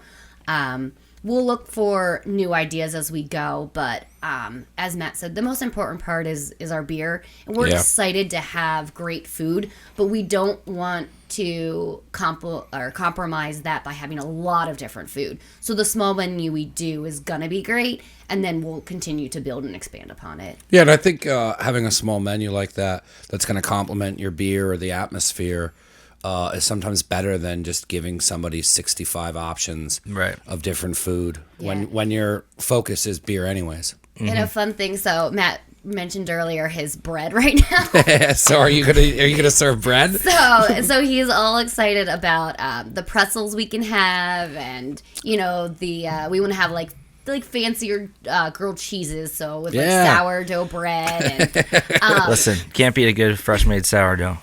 we'll look for new ideas as we go. But as Matt said, the most important part is our beer. And we're excited to have great food, but we don't want to compromise that by having a lot of different food. So the small menu we do is going to be great, and then we'll continue to build and expand upon it. Yeah, and I think having a small menu like that's going to complement your beer or the atmosphere is sometimes better than just giving somebody 65 options of different food when your focus is beer anyways. Mm-hmm. And a fun thing, so Matt mentioned earlier his bread right now. So are you gonna serve bread? So he's all excited about the pretzels we can have, and we want to have like fancier grilled cheeses, so with like sourdough bread and listen, can't beat a good fresh made sourdough.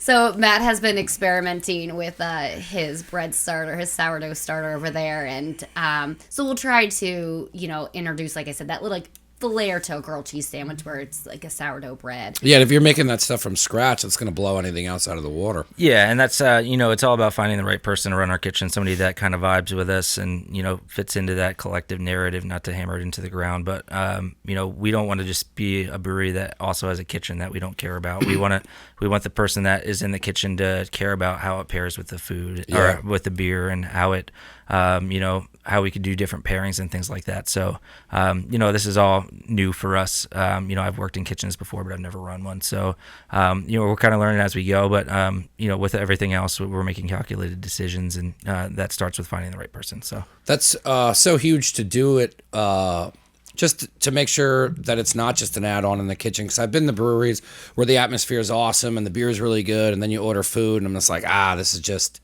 So Matt has been experimenting with his bread starter, his sourdough starter over there, and so we'll try to, introduce, like I said, that little the layer to a grilled cheese sandwich where it's like a sourdough bread. Yeah, and if you're making that stuff from scratch, it's going to blow anything else out of the water. Yeah, and that's it's all about finding the right person to run our kitchen, somebody that kind of vibes with us and fits into that collective narrative. Not to hammer it into the ground, but we don't want to just be a brewery that also has a kitchen that we don't care about. We want the person that is in the kitchen to care about how it pairs with the food or with the beer and how it how we could do different pairings and things like that. So, this is all new for us. I've worked in kitchens before, but I've never run one. So, we're kind of learning as we go. But, with everything else, we're making calculated decisions, and that starts with finding the right person. So that's so huge to do it. Just to make sure that it's not just an add-on in the kitchen. Because I've been to breweries where the atmosphere is awesome and the beer is really good, and then you order food, and I'm just like, this is just...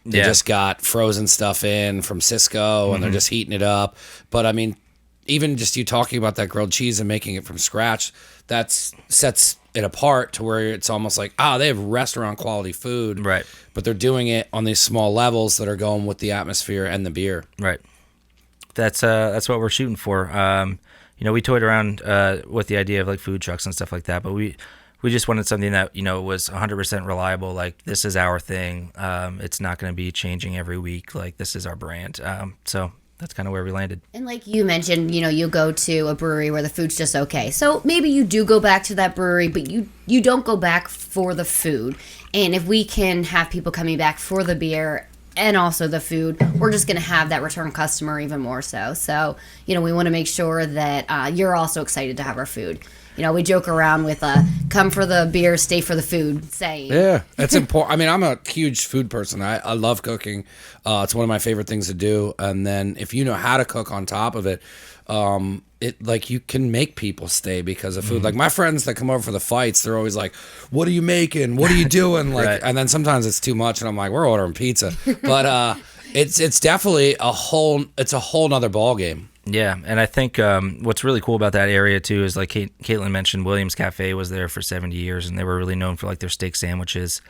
They just got frozen stuff in from Cisco, and they're just heating it up. But, I mean, even just you talking about that grilled cheese and making it from scratch, that sets it apart to where it's almost like, they have restaurant-quality food. Right. But they're doing it on these small levels that are going with the atmosphere and the beer. Right. That's what we're shooting for. We toyed around with the idea of, like, food trucks and stuff like that, but we just wanted something that, was 100% reliable. Like, this is our thing. It's not going to be changing every week. Like, this is our brand. So that's kind of where we landed. And like you mentioned, you go to a brewery where the food's just okay. So maybe you do go back to that brewery, but you don't go back for the food. And if we can have people coming back for the beer and also the food, we're just going to have that return customer even more so. So, we want to make sure that you're also excited to have our food. We joke around with come for the beer, stay for the food saying. Yeah, that's important. I mean, I'm a huge food person. I love cooking. It's one of my favorite things to do. And then if you know how to cook on top of it, you can make people stay because of food. Mm-hmm. Like my friends that come over for the fights, they're always like, "What are you making? What are you doing?" Like, right. And then sometimes it's too much, and I'm like, "We're ordering pizza." But it's definitely a whole nother ball game. Yeah, and I think what's really cool about that area too is, like Caitlin mentioned, Williams Cafe was there for 70 years, and they were really known for like their steak sandwiches.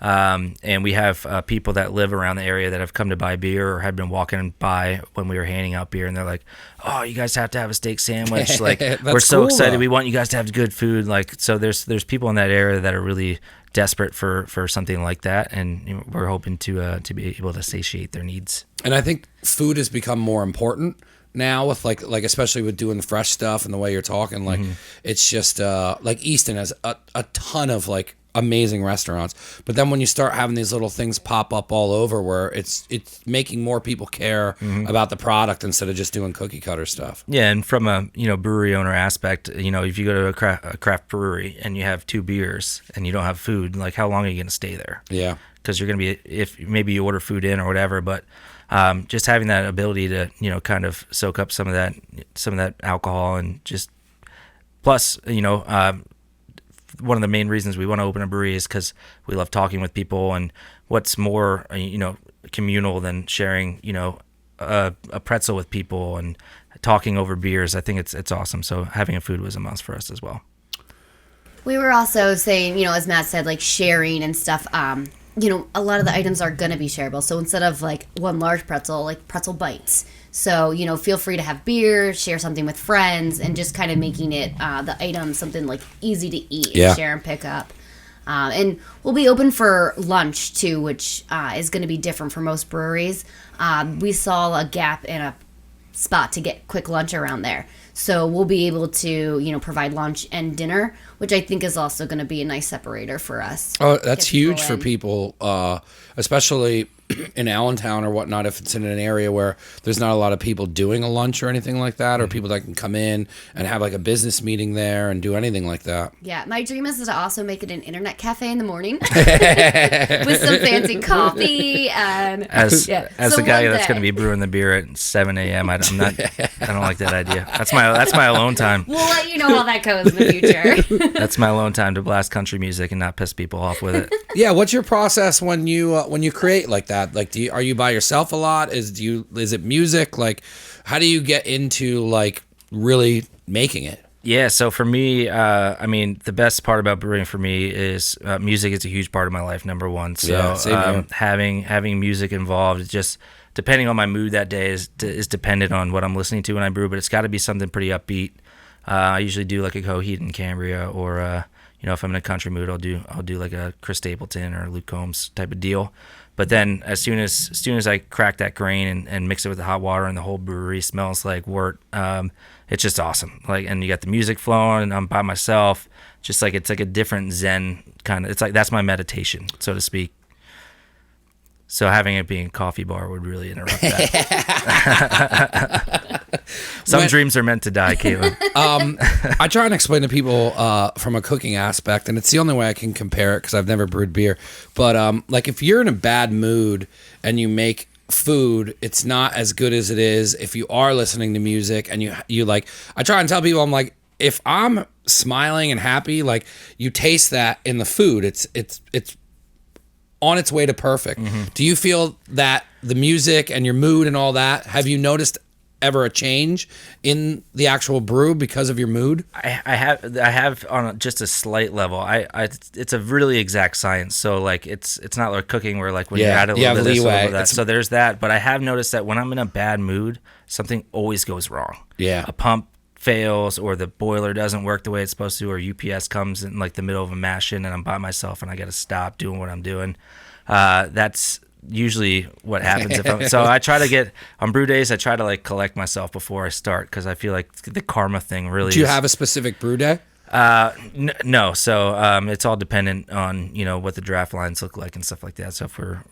And we have people that live around the area that have come to buy beer or had been walking by when we were handing out beer, and they're like, "Oh, you guys have to have a steak sandwich! Like, we're so cool, excited. Though. We want you guys to have good food." Like, so there's people in that area that are really desperate for something like that, and we're hoping to be able to satiate their needs. And I think food has become more important now with like especially with doing the fresh stuff and the way you're talking, like it's just like Easton has a ton of like amazing restaurants, but then when you start having these little things pop up all over where it's making more people care about the product instead of just doing cookie cutter stuff. Yeah, and from a brewery owner aspect, if you go to a craft brewery and you have 2 beers and you don't have food, like how long are you going to stay there? Yeah, because you're going to be, if maybe you order food in or whatever, but just having that ability to kind of soak up some of that alcohol, and just plus one of the main reasons we want to open a brewery is because we love talking with people, and what's more communal than sharing a pretzel with people and talking over beers. I think it's awesome. So having a food was a must for us as well. We were also saying, as Matt said, like sharing and stuff. A lot of the items are going to be shareable. So instead of like one large pretzel, like pretzel bites. So, feel free to have beer, share something with friends, and just kind of making it the item something like easy to eat and share and pick up. And we'll be open for lunch too, which is going to be different for most breweries. We saw a gap in a spot to get quick lunch around there. So we'll be able to, provide lunch and dinner, which I think is also going to be a nice separator for us. Oh, that's huge for people, especially in Allentown or whatnot, if it's in an area where there's not a lot of people doing a lunch or anything like that, or people that can come in and have like a business meeting there and do anything like that. Yeah, my dream is to also make it an internet cafe in the morning with some fancy coffee. And as the guy that's going to be brewing the beer at 7 a.m., I don't like that idea. That's my alone time. We'll let you know how that goes in the future. That's my alone time to blast country music and not piss people off with it. Yeah, what's your process when you create like that? Like, are you by yourself a lot? Is it music? Like, how do you get into like really making it? Yeah, so for me, I mean, the best part about brewing for me is music is a huge part of my life, number one. So Yeah, same here. having music involved, is just depending on my mood that day is dependent on what I'm listening to when I brew, but it's got to be something pretty upbeat. I usually do like a Coheed and Cambria, or if I'm in a country mood, I'll do like a Chris Stapleton or Luke Combs type of deal. But then as soon as I crack that grain and mix it with the hot water and the whole brewery smells like wort, it's just awesome. Like, and you got the music flowing, and I'm by myself. Just like it's like a different Zen kind of. It's like that's my meditation, so to speak. So having it being a coffee bar would really interrupt that. Some dreams are meant to die, Caitlin. I try and explain to people from a cooking aspect, and it's the only way I can compare it because I've never brewed beer. But like if you're in a bad mood and you make food, it's not as good as it is if you are listening to music and you like. I try and tell people, I'm like, if I'm smiling and happy, like you taste that in the food. It's on its way to perfect. Mm-hmm. Do you feel that the music and your mood and all that, have you noticed ever a change in the actual brew because of your mood? I have on just a slight level. It's a really exact science. So like it's not like cooking where like when you add a little bit of this, a little bit of that. So there's that. But I have noticed that when I'm in a bad mood, something always goes wrong. Yeah. A pump fails, or the boiler doesn't work the way it's supposed to, or UPS comes in like the middle of a mash-in and I'm by myself and I got to stop doing what I'm doing. That's usually what happens. So I try to get on brew days. I try to like collect myself before I start because I feel like the karma thing really. Do you have a specific brew day? No. So it's all dependent on what the draft lines look like and stuff like that. So if we're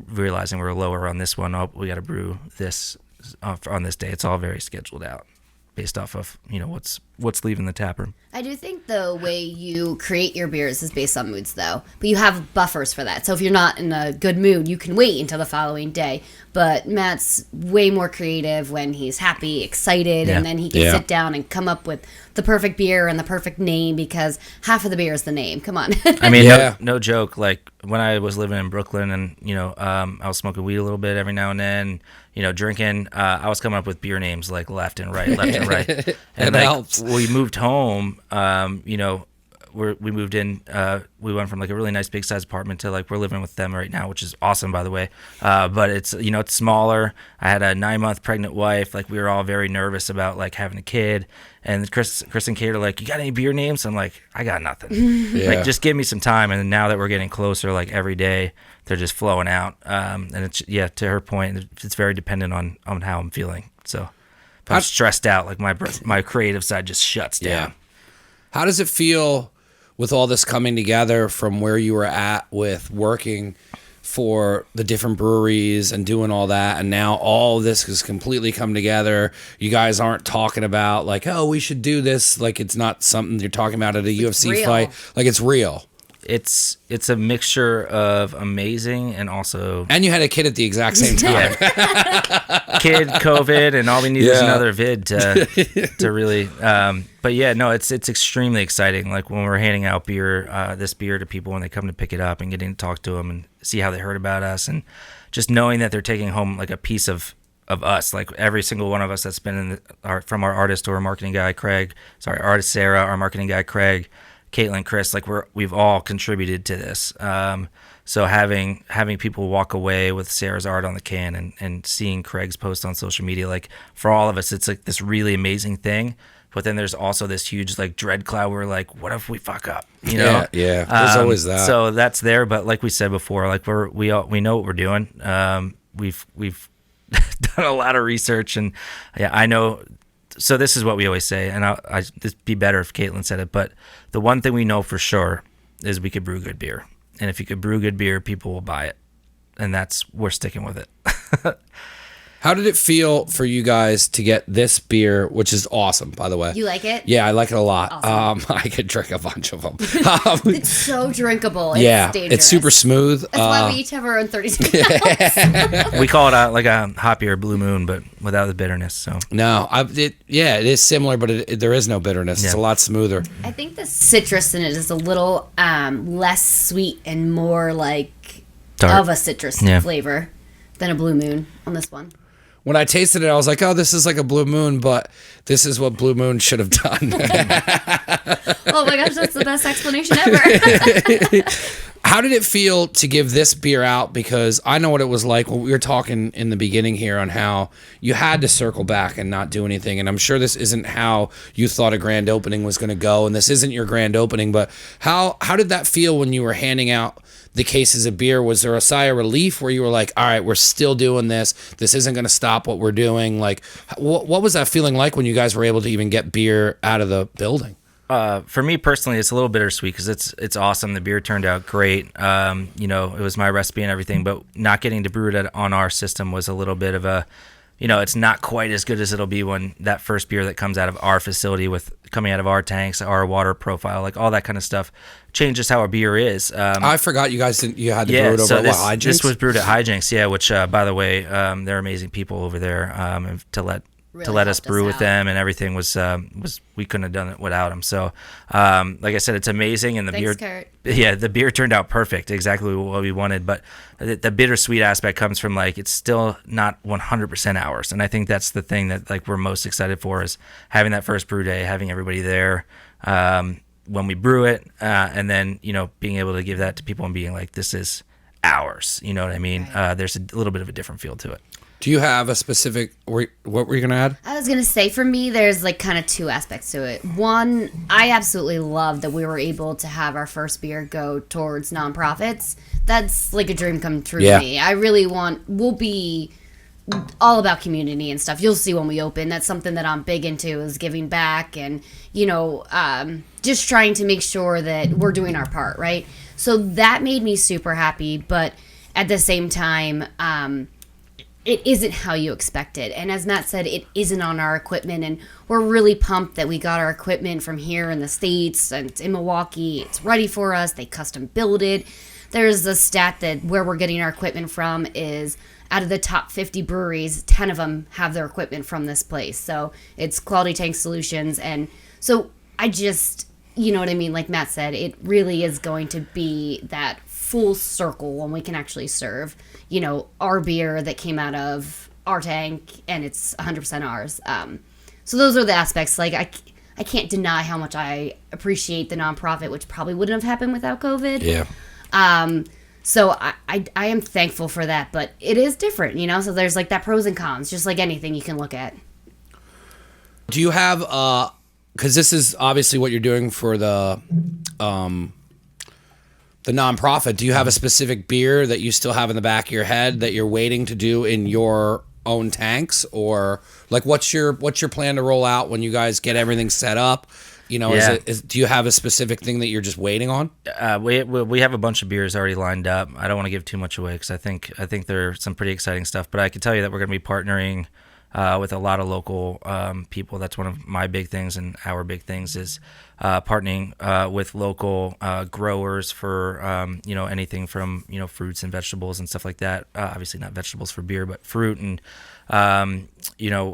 realizing we're lower on this one, we got to brew this on this day. It's all very scheduled out based off of what's leaving the tap room. I do think the way you create your beers is based on moods, though. But you have buffers for that. So if you're not in a good mood, you can wait until the following day. But Matt's way more creative when he's happy, excited, and then he can sit down and come up with the perfect beer and the perfect name, because half of the beer is the name. Come on. I mean, no joke. Like when I was living in Brooklyn and, I was smoking weed a little bit every now and then, drinking, I was coming up with beer names like left and right. And it like, helps. we moved home, we moved in, we went from like a really nice big size apartment to like we're living with them right now, which is awesome, by the way. But it's, it's smaller. I had a 9-month pregnant wife. Like we were all very nervous about like having a kid. And Chris and Kate are like, you got any beer names? I'm like, I got nothing. Like, just give me some time. And now that we're getting closer, like every day, they're just flowing out. And it's, to her point, it's very dependent on how I'm feeling. So if I'm stressed out, like my creative side just shuts down. Yeah. How does it feel with all this coming together from where you were at with working for the different breweries and doing all that, and now all of this has completely come together? You guys aren't talking about like, oh, we should do this. Like it's not something you're talking about at a UFC real. fight. Like it's real. It's a mixture of amazing and also. And you had a kid at the exact same time. Kid, COVID, and all we need is another vid to really. But yeah, no, it's extremely exciting. Like when we're handing out this beer to people when they come to pick it up and getting to talk to them and see how they heard about us, and just knowing that they're taking home like a piece of us, like every single one of us that's been from our artist or our marketing guy, artist Sarah, our marketing guy, Craig, Caitlin, Chris, like we've all contributed to this. So having people walk away with Sarah's art on the can and seeing Craig's post on social media, like for all of us, it's like this really amazing thing. But then there's also this huge like dread cloud where like, what if we fuck up? Yeah. There's always that. So that's there. But like we said before, like we know what we're doing. We've done a lot of research, and I know. So this is what we always say, and it'd be better if Caitlin said it, but the one thing we know for sure is we could brew good beer. And if you could brew good beer, people will buy it. And we're sticking with it. How did it feel for you guys to get this beer, which is awesome, by the way? You like it? Yeah, I like it a lot. Awesome. I could drink a bunch of them. It's so drinkable. It's dangerous. It's super smooth. That's why we each have our own 32 ounce. We call it like a hop beer, Blue Moon, but without the bitterness. So no, it is similar, but there is no bitterness. It's a lot smoother. I think the citrus in it is a little less sweet and more like tart. of a citrus flavor than a Blue Moon on this one. when I tasted it, I was like, oh, this is like a Blue Moon, but this is what Blue Moon should have done. Oh my gosh, that's the best explanation ever. How did it feel to give this beer out? Because I know what it was like when we were talking in the beginning here on how you had to circle back and not do anything. And I'm sure this isn't how you thought a grand opening was going to go. And this isn't your grand opening, but how did that feel when you were handing out the cases of beer? Was there a sigh of relief where you were like, all right, we're still doing this. This isn't going to stop what we're doing. Like, what was that feeling like when you guys were able to even get beer out of the building? For me personally, it's a little bittersweet because it's awesome. The beer turned out great. It was my recipe and everything, but not getting to brew it on our system was a little bit of a, it's not quite as good as it'll be when that first beer that comes out of our facility with coming out of our tanks, our water profile, like all that kind of stuff changes how our beer is. I forgot you had to brew it over at Hijinks? This was brewed at Hijinks, yeah, which, by the way, they're amazing people over there, and to let us brew with them and everything was we couldn't have done it without them. So, like I said, it's amazing, and the beer turned out perfect, exactly what we wanted. But the bittersweet aspect comes from like it's still not 100% ours, and I think that's the thing that like we're most excited for is having that first brew day, having everybody there when we brew it, and then being able to give that to people and being like, this is ours. You know what I mean? Right. There's a little bit of a different feel to it. Do you have a specific, what were you going to add? I was going to say, for me, there's like kind of two aspects to it. One, I absolutely love that we were able to have our first beer go towards nonprofits. That's like a dream come true to me. I really we'll be all about community and stuff. You'll see when we open. That's something that I'm big into is giving back and, just trying to make sure that we're doing our part, right? So that made me super happy. But at the same time, it isn't how you expect it. And as Matt said, it isn't on our equipment. And we're really pumped that we got our equipment from here in the States and it's in Milwaukee. It's ready for us. They custom build it. There's a stat that where we're getting our equipment from is out of the top 50 breweries, 10 of them have their equipment from this place. So it's Quality Tank Solutions. And so I just, you know what I mean? Like Matt said, it really is going to be that full circle when we can actually serve, our beer that came out of our tank and it's 100% ours. So those are the aspects. Like I can't deny how much I appreciate the nonprofit, which probably wouldn't have happened without COVID. Yeah. So I am thankful for that, but it is different, so there's like that pros and cons, just like anything you can look at. Do you have, because this is obviously what you're doing for the nonprofit, do you have a specific beer that you still have in the back of your head that you're waiting to do in your own tanks, or like what's your plan to roll out when you guys get everything set up? Do you have a specific thing that you're just waiting on? We have a bunch of beers already lined up. I don't want to give too much away because I think there's some pretty exciting stuff. But I can tell you that we're going to be partnering with a lot of local people. That's one of my big things, and our big things is partnering with local growers for anything from fruits and vegetables and stuff like that. Obviously not vegetables for beer, but fruit. And I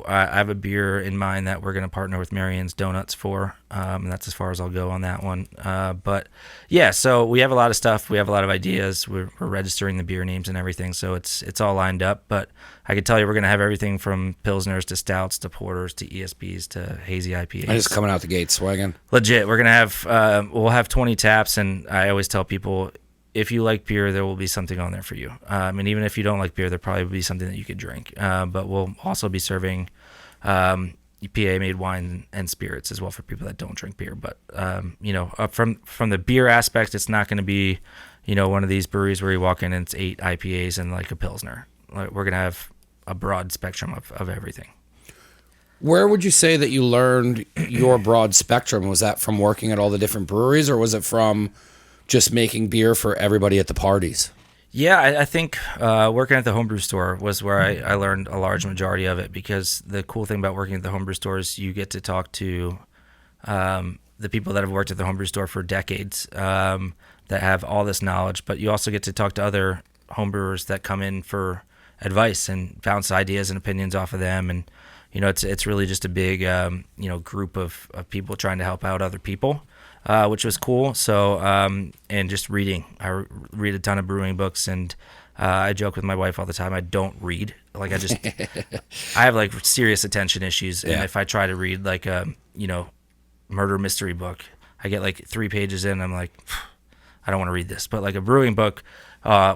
have a beer in mind that we're going to partner with Marion's Donuts for, and that's as far as I'll go on that one. But yeah, so we have a lot of stuff. We have a lot of ideas. We're registering the beer names and everything, so it's all lined up. But I can tell you we're going to have everything from Pilsners to Stouts to Porters to ESBs to Hazy IPAs. I'm just coming out the gate swagging. Legit. We're going to have, we'll have 20 taps, and I always tell people, if you like beer, there will be something on there for you. And even if you don't like beer, there probably will be something that you could drink. But we'll also be serving PA-made wine and spirits as well for people that don't drink beer. But, from the beer aspect, it's not going to be, one of these breweries where you walk in and it's 8 IPAs and like a Pilsner. We're going to have a broad spectrum of everything. Where would you say that you learned your broad spectrum? Was that from working at all the different breweries, or was it from just making beer for everybody at the parties? Yeah, I think working at the homebrew store was where I learned a large majority of it, because the cool thing about working at the homebrew store is you get to talk to the people that have worked at the homebrew store for decades that have all this knowledge, but you also get to talk to other homebrewers that come in for advice and bounce ideas and opinions off of them. And, it's really just a big, group of people trying to help out other people. Which was cool. So, and just reading. I read a ton of brewing books and I joke with my wife all the time. I don't read. Like I have like serious attention issues, and if I try to read like a murder mystery book, I get like 3 pages in, I'm like, I don't want to read this. But like a brewing book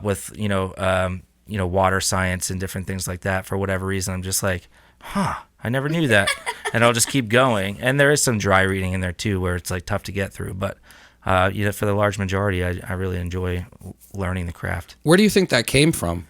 with water science and different things like that, for whatever reason, I'm just like, I never knew that, and I'll just keep going. And there is some dry reading in there too, where it's like tough to get through, but. For the large majority, I really enjoy learning the craft. Where do you think that came from?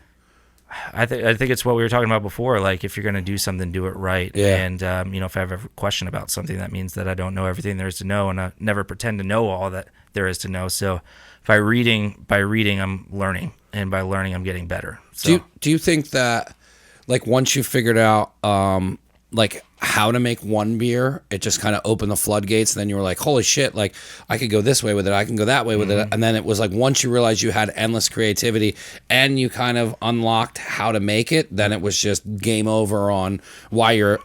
I think it's what we were talking about before. Like, if you're going to do something, do it right. Yeah. And if I have a question about something, that means that I don't know everything there is to know, and I never pretend to know all that there is to know. So, by reading, I'm learning, and by learning, I'm getting better. So. Do you think that, like, once you figured out, like, how to make one beer, it just kind of opened the floodgates, and then you were like, holy shit, like I could go this way with it, I can go that way with it, and then it was like once you realized you had endless creativity and you kind of unlocked how to make it, then it was just game over on why you're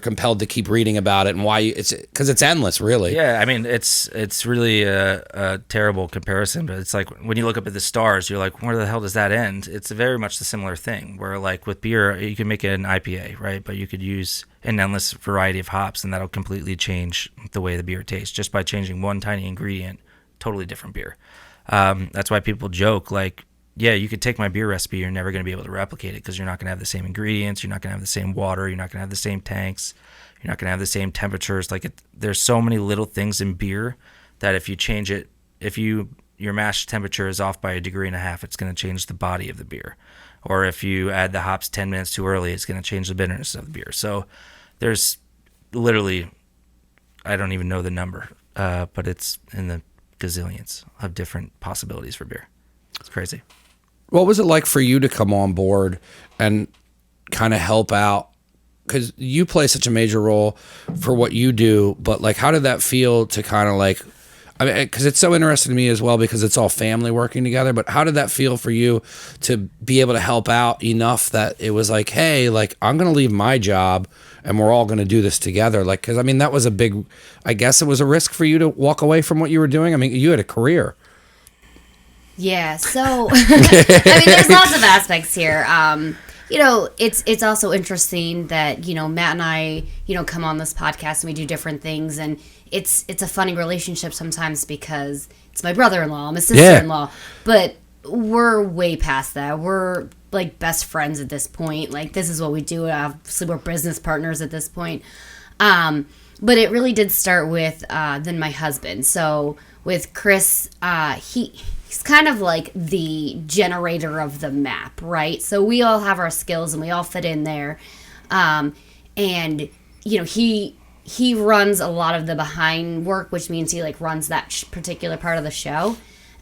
compelled to keep reading about it, and why it's because it's endless, really. Yeah, I mean, it's really a terrible comparison, but it's like when you look up at the stars, you're like, where the hell does that end? It's very much the similar thing, where like with beer, you can make an IPA, right? But you could use an endless variety of hops, and that'll completely change the way the beer tastes just by changing one tiny ingredient. Totally different beer. That's why people joke like, yeah, you could take my beer recipe, you're never going to be able to replicate it because you're not going to have the same ingredients, you're not going to have the same water, you're not going to have the same tanks, you're not going to have the same temperatures. Like there's so many little things in beer that if you change it, if your mash temperature is off by 1.5 degrees, it's going to change the body of the beer. Or if you add the hops 10 minutes too early, it's going to change the bitterness of the beer. So there's literally, I don't even know the number, but it's in the gazillions of different possibilities for beer. It's crazy. What was it like for you to come on board and kind of help out? Because you play such a major role for what you do, but like, how did that feel to kind of like, I mean, because it's so interesting to me as well, because it's all family working together, but how did that feel for you to be able to help out enough that it was like, hey, like, I'm going to leave my job and we're all going to do this together? Like, because I mean, that was a big, I guess it was a risk for you to walk away from what you were doing. I mean, you had a career. Yeah, so I mean, there's lots of aspects here. It's also interesting that Matt and I come on this podcast and we do different things, and it's a funny relationship sometimes because it's my brother-in-law, my sister-in-law, but we're way past that. We're like best friends at this point. Like this is what we do. Obviously, we're business partners at this point. But it really did start with then my husband. So with Chris, he's kind of like the generator of the map, right? So we all have our skills and we all fit in there. And he runs a lot of the behind work, which means he like runs that particular part of the show.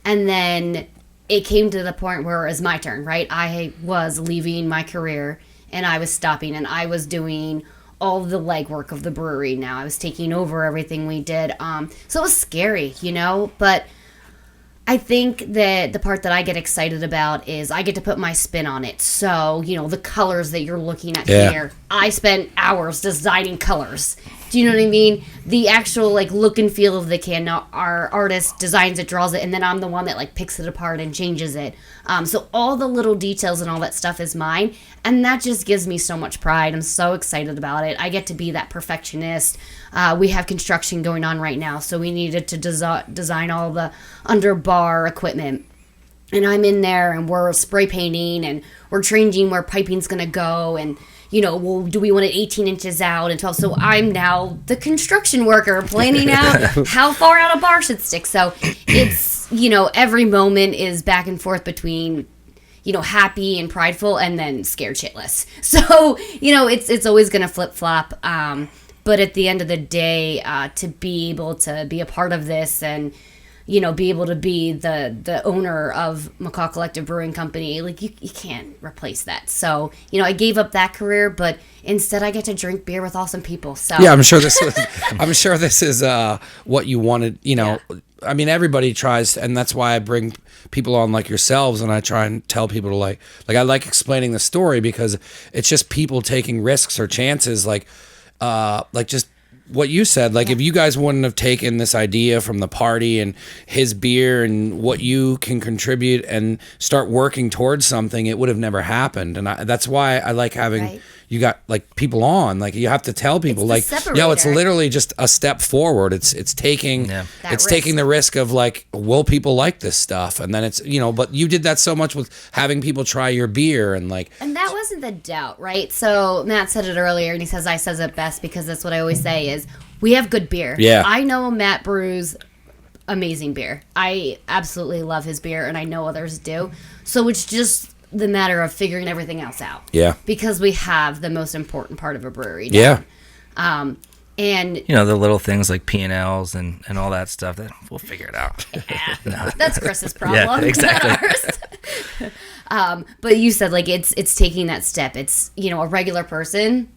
And then it came to the point where it was my turn, right? I was leaving my career and I was stopping and I was doing all the legwork of the brewery now. I was taking over everything we did. So it was scary, but I think that the part that I get excited about is I get to put my spin on it. So, the colors that you're looking at here, I spent hours designing colors. Do you know what I mean? The actual like look and feel of the can. Now our artist designs it, draws it, and then I'm the one that like picks it apart and changes it. So all the little details and all that stuff is mine, and that just gives me so much pride. I'm so excited about it. I get to be that perfectionist. We have construction going on right now, so we needed to design all the under bar equipment. And I'm in there, and we're spray painting, and we're changing where piping's going to go, and well, do we want it 18 inches out and 12? So I'm now the construction worker planning out how far out a bar should stick. So it's, every moment is back and forth between, happy and prideful and then scared shitless. So, it's always going to flip flop. But at the end of the day, to be able to be a part of this and, be able to be the owner of McCall Collective Brewing Company, like you can't replace that. So, I gave up that career, but instead I get to drink beer with awesome people. So yeah, I'm sure this is what you wanted. Yeah. I mean, everybody tries, and that's why I bring people on like yourselves, and I try and tell people to like I like explaining the story because it's just people taking risks or chances, like just what you said. Like, if you guys wouldn't have taken this idea from the party and his beer and what you can contribute and start working towards something, it would have never happened. And that's why I like having you got like people on. Like, you have to tell people, like, yo, it's literally just a step forward. It's taking taking the risk of like, will people like this stuff? And then it's, but you did that so much with having people try your beer and like. And that wasn't the doubt, right? So Matt said it earlier, and he says I says it best because that's what I always say is we have good beer. Yeah. I know Matt brews amazing beer. I absolutely love his beer, and I know others do. So it's just the matter of figuring everything else out. Yeah. Because we have the most important part of a brewery down. Yeah. And the little things like P&Ls and all that stuff, that we'll figure it out. That's Chris's problem. Yeah, exactly. But you said like it's taking that step. It's a regular person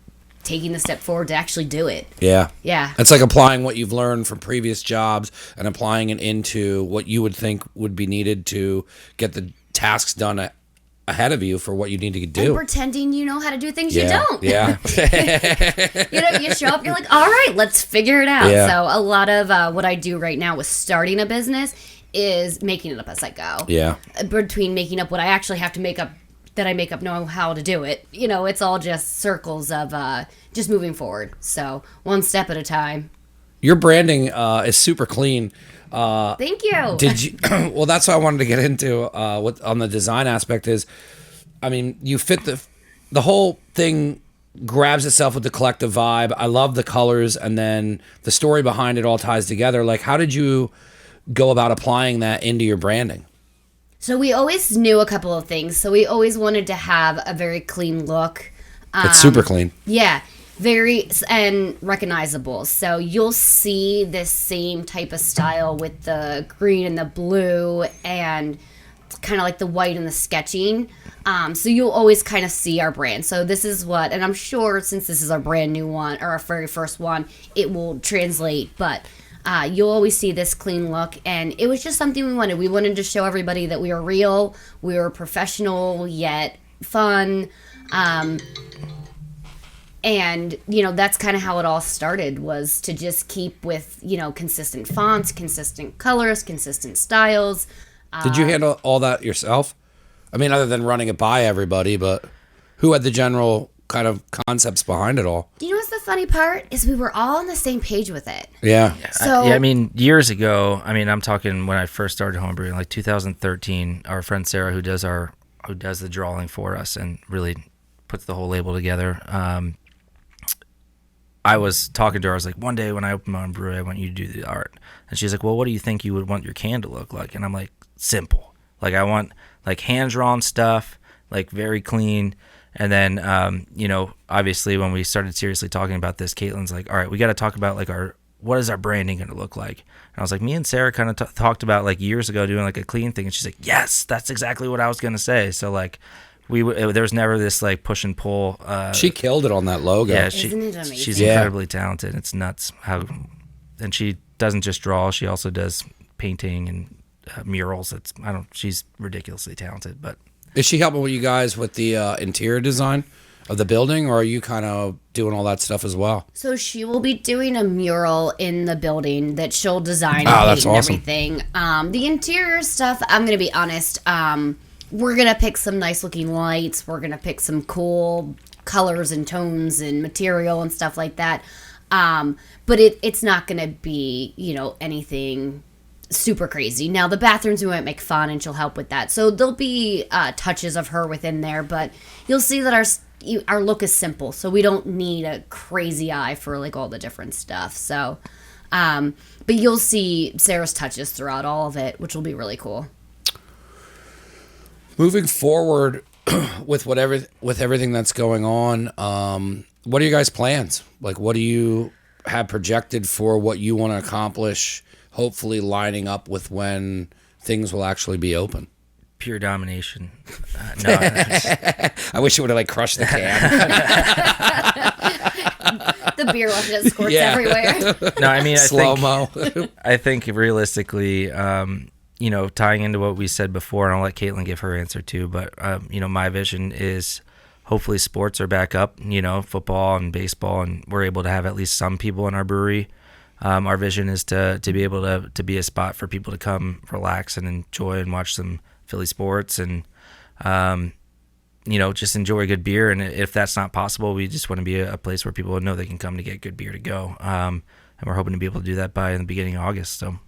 taking the step forward to actually do it. Yeah. Yeah. It's like applying what you've learned from previous jobs and applying it into what you would think would be needed to get the tasks done ahead of you for what you need to do. And pretending you know how to do things you don't. Yeah. You show up, you're like, all right, let's figure it out. Yeah. So a lot of what I do right now with starting a business is making it up as I go. Yeah. Between making up what I actually have to make up, that I make up knowing how to do it. It's all just circles of just moving forward. So one step at a time. Your branding is super clean. Thank you. Did you? Well, that's what I wanted to get into. What on the design aspect is, I mean, you fit the whole thing grabs itself with the collective vibe. I love the colors, and then the story behind it all ties together. Like, how did you go about applying that into your branding? So we always knew a couple of things. So we always wanted to have a very clean look. It's super clean. Yeah. Very and recognizable. So you'll see this same type of style with the green and the blue and kind of like the white and the sketching. So you'll always kind of see our brand. So this is what, and I'm sure since this is our brand new one or our very first one, it will translate. But you'll always see this clean look. And it was just something we wanted. We wanted to show everybody that we were real, we were professional yet fun. And, that's kind of how it all started, was to just keep with, consistent fonts, consistent colors, consistent styles. Did you handle all that yourself? I mean, other than running it by everybody, but who had the general kind of concepts behind it all? You know what's the funny part? Is we were all on the same page with it. Yeah. So, I mean, years ago, I'm talking when I first started homebrewing, like 2013, our friend Sarah, who does the drawing for us and really puts the whole label together, I was talking to her. I was like, one day when I open my own brewery, I want you to do the art. And she's like, well, what do you think you would want your can to look like? And I'm like, simple. Like, I want like hand-drawn stuff, like very clean. And then, obviously when we started seriously talking about this, Caitlin's like, all right, we got to talk about like what is our branding going to look like? And I was like, me and Sarah kind of talked about like years ago doing like a clean thing. And she's like, yes, that's exactly what I was going to say. So like, there was never this like push and pull. She killed it on that logo. Yeah, Isn't it amazing? she's incredibly talented. It's nuts how, and she doesn't just draw; she also does painting and murals. She's ridiculously talented. But is she helping with you guys with the interior design of the building, or are you kind of doing all that stuff as well? So she will be doing a mural in the building that she'll design and that's paint and awesome. everything. The interior stuff, I'm going to be honest, we're going to pick some nice looking lights. We're going to pick some cool colors and tones and material and stuff like that. But it's not going to be, anything super crazy. Now, the bathrooms we might make fun, and she'll help with that. So there'll be touches of her within there, but you'll see that our look is simple. So we don't need a crazy eye for like all the different stuff. So, but you'll see Sarah's touches throughout all of it, which will be really cool. Moving forward with everything that's going on, what are your guys' plans? Like, what do you have projected for what you want to accomplish, hopefully lining up with when things will actually be open? Pure domination. I wish it would have like crushed the can. The beer just squirts everywhere. No, I mean, Slow-mo. I think realistically, tying into what we said before, and I'll let Caitlin give her answer too, but, my vision is hopefully sports are back up, football and baseball, and we're able to have at least some people in our brewery. Our vision is to be able to be a spot for people to come relax and enjoy and watch some Philly sports and, just enjoy good beer. And if that's not possible, we just want to be a place where people know they can come to get good beer to go. And we're hoping to be able to do that by the beginning of August. So,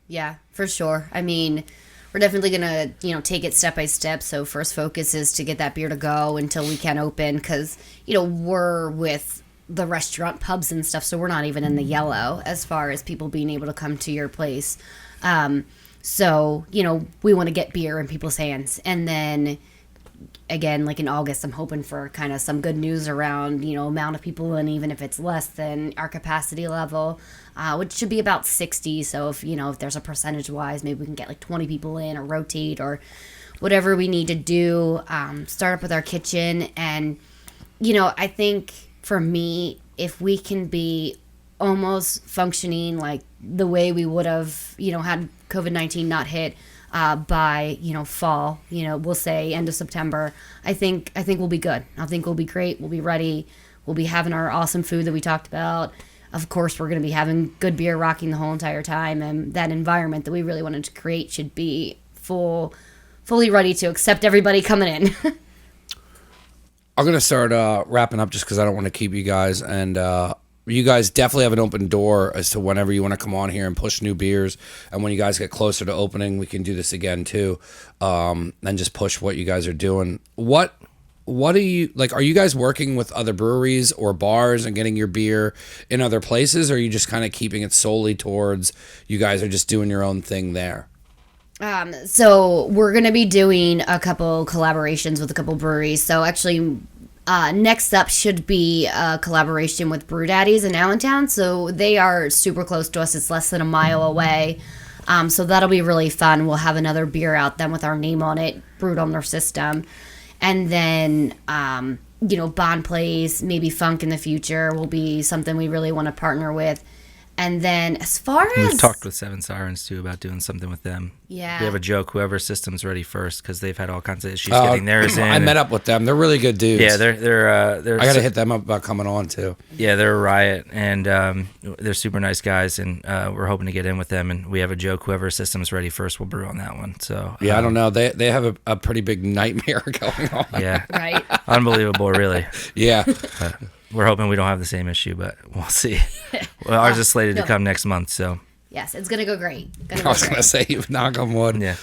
yeah, for sure. I mean, we're definitely going to, take it step by step. So first focus is to get that beer to go until we can open because, we're with the restaurant, pubs and stuff. So we're not even in the yellow as far as people being able to come to your place. So, we want to get beer in people's hands. And then again, like in August, I'm hoping for kind of some good news around, amount of people. And even if it's less than our capacity level, which should be about 60. So if there's a percentage wise, maybe we can get like 20 people in or rotate or whatever we need to do, start up with our kitchen. And, I think for me, if we can be almost functioning like the way we would have, had COVID-19 not hit by, fall, we'll say end of September, I think we'll be good. I think we'll be great. We'll be ready. We'll be having our awesome food that we talked about. Of course, we're going to be having good beer rocking the whole entire time. And that environment that we really wanted to create should be fully ready to accept everybody coming in. I'm going to start wrapping up just because I don't want to keep you guys. And you guys definitely have an open door as to whenever you want to come on here and push new beers. And when you guys get closer to opening, we can do this again too. And just push what you guys are doing. What are you like? Are you guys working with other breweries or bars and getting your beer in other places? Or are you just kind of keeping it solely towards you guys are just doing your own thing there? So we're going to be doing a couple collaborations with a couple breweries. So actually, next up should be a collaboration with Brew Daddies in Allentown. So they are super close to us. It's less than a mile away. So that'll be really fun. We'll have another beer out then with our name on it, brewed on their system. And then, Bond Plays, maybe Funk in the future will be something we really want to partner with. And then as far as... We've talked with Seven Sirens, too, about doing something with them. Yeah. We have a joke, whoever's system's ready first, because they've had all kinds of issues getting theirs in. I met up with them. They're really good dudes. Yeah, they're I got to hit them up about coming on, too. Yeah, they're a riot, and they're super nice guys, and we're hoping to get in with them. And we have a joke, whoever's system's ready first will brew on that one. So yeah, I don't know. They have a pretty big nightmare going on. Yeah. Right. Unbelievable, really. Yeah. We're hoping we don't have the same issue, but we'll see. Well, ours is slated to come next month, so. Yes, it's going to go great. I was going to say, knock on wood. Yeah.